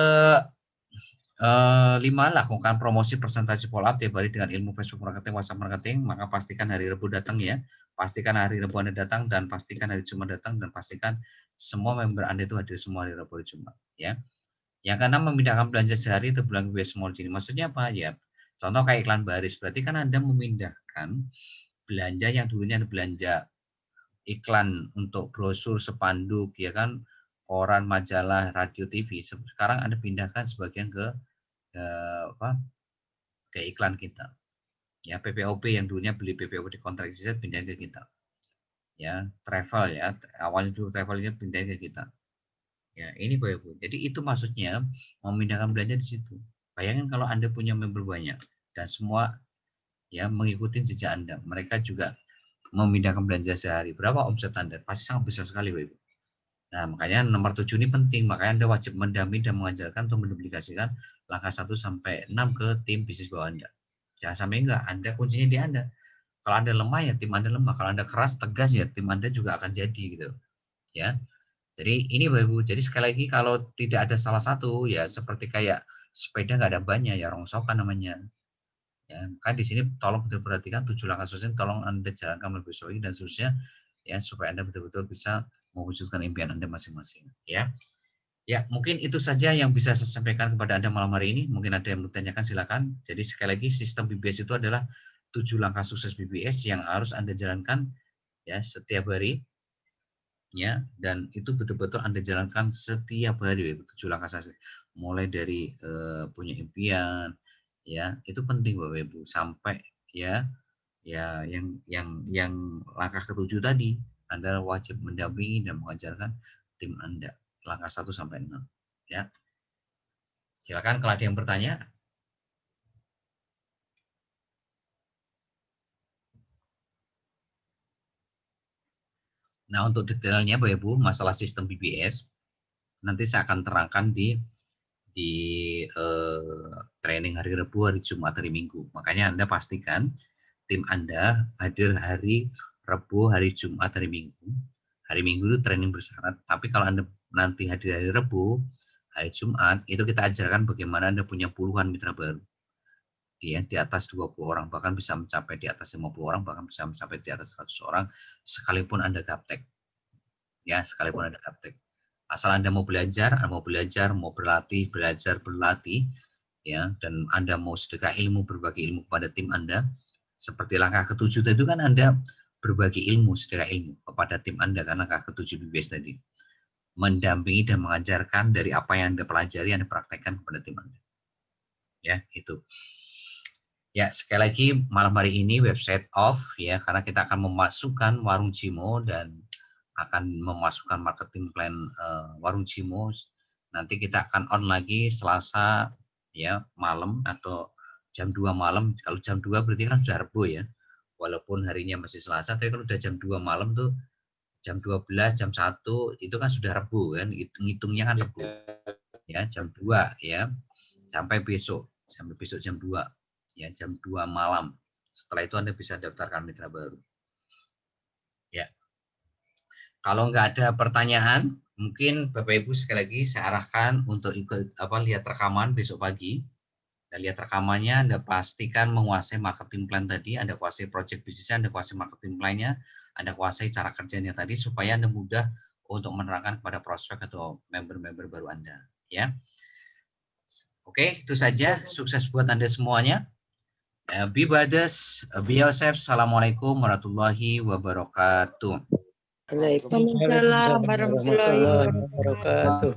5, lakukan promosi presentasi follow up tiap hari dengan ilmu Facebook marketing, WhatsApp marketing. Maka pastikan hari Rabu datang ya. Pastikan hari Rabu Anda datang dan pastikan hari Jumat datang dan pastikan semua member Anda itu hadir semua hari Rabu dan Jumat ya. Yang keenam, memindahkan belanja sehari ke bulan BBS Small Gini. Maksudnya apa ya? Contoh kayak iklan baris, berarti kan Anda memindahkan belanja yang dulunya ada belanja iklan untuk brosur, spanduk, ya kan, koran, majalah, radio, TV. Sekarang Anda pindahkan sebagian ke apa? Ke iklan kita. Ya, PPOP yang dulunya beli PPOP di kontrak Z pindahin ke kita. Ya, travel ya, awalnya dulu travelnya pindahin ke kita. Ya, ini Bapak Ibu. Jadi itu maksudnya memindahkan belanja di situ. Bayangin kalau Anda punya member banyak dan semua ya mengikuti jejak Anda. Mereka juga memindahkan belanja sehari. Berapa omset Anda? Pasti sangat besar sekali Bapak Ibu. Nah, makanya nomor 7 ini penting. Makanya Anda wajib mendampingi dan mengajarkan untuk menduplikasikan langkah 1 sampai 6 ke tim bisnis bawah Anda. Jangan sampai enggak, Anda kuncinya di Anda. Kalau Anda lemah ya tim Anda lemah. Kalau Anda keras, tegas ya tim Anda juga akan jadi gitu. ya. Jadi ini Bapak Ibu, jadi sekali lagi kalau tidak ada salah satu ya seperti kayak sepeda nggak ada bannya ya rongsokan namanya. Ya, kan di sini tolong diperhatikan 7 langkah sukses tolong Anda jalankan lebih solid dan seterusnya ya supaya Anda betul-betul bisa mewujudkan impian Anda masing-masing ya. Ya, mungkin itu saja yang bisa saya sampaikan kepada Anda malam hari ini. Mungkin ada yang bertanyakan silakan. Jadi sekali lagi sistem BBS itu adalah 7 langkah sukses BBS yang harus Anda jalankan ya setiap hari ya, dan itu betul-betul Anda jalankan setiap hari 7 langkah sukses. Mulai dari punya impian ya, itu penting Bapak Ibu sampai ya yang langkah ketujuh tadi Anda wajib mendampingi dan mengajarkan tim Anda langkah 1 sampai 6 ya. Silakan kalau ada yang bertanya. Nah, untuk detailnya Bapak Ibu masalah sistem BBS nanti saya akan terangkan di training hari Rabu, hari Jumat, hari Minggu. Makanya Anda pastikan tim Anda hadir hari Rabu, hari Jumat, hari Minggu. Hari Minggu itu training bersyarat, tapi kalau Anda nanti hadir hari Rabu, hari Jumat, itu kita ajarkan bagaimana Anda punya puluhan mitra baru. Ya, di atas 20 orang, bahkan bisa mencapai di atas 50 orang, bahkan bisa mencapai di atas 100 orang, sekalipun Anda gaptek. Ya, sekalipun Anda gaptek. Asal Anda mau belajar, mau berlatih, belajar, berlatih, ya, dan Anda mau sedekah ilmu, berbagi ilmu kepada tim Anda, seperti langkah ketujuh itu kan Anda berbagi ilmu, sedekah ilmu kepada tim Anda, kan langkah ketujuh BBS tadi. Mendampingi dan mengajarkan dari apa yang Anda pelajari, Anda praktekkan kepada tim Anda. Ya, itu. Ya, sekali lagi malam hari ini website off ya, karena kita akan memasukkan Warung Cimo dan akan memasukkan marketing plan Warung Cimo. Nanti kita akan on lagi Selasa ya malam atau jam 2 malam. Kalau jam 2 berarti kan sudah Rebo ya. Walaupun harinya masih Selasa, tapi kalau udah jam 2 malam tuh jam 12, jam 1 itu kan sudah Rebo kan, ngitungnya kan Rebo. Ya, jam 2 ya. Sampai besok jam 2 ya, jam 2 malam. Setelah itu Anda bisa daftarkan mitra baru. Ya. Kalau nggak ada pertanyaan, mungkin Bapak Ibu sekali lagi saya arahkan untuk ikut lihat rekaman besok pagi. Dan lihat rekamannya, Anda pastikan menguasai marketing plan tadi, Anda kuasai project bisnisnya, Anda kuasai marketing plan-nya, Anda kuasai cara kerjanya tadi supaya Anda mudah untuk menerangkan kepada prospek atau member-member baru Anda, ya. Oke, itu saja. Sukses buat Anda semuanya. Be brothers, be yourself. Assalamualaikum warahmatullahi wabarakatuh. Waalaikumsalam warahmatullahi wabarakatuh.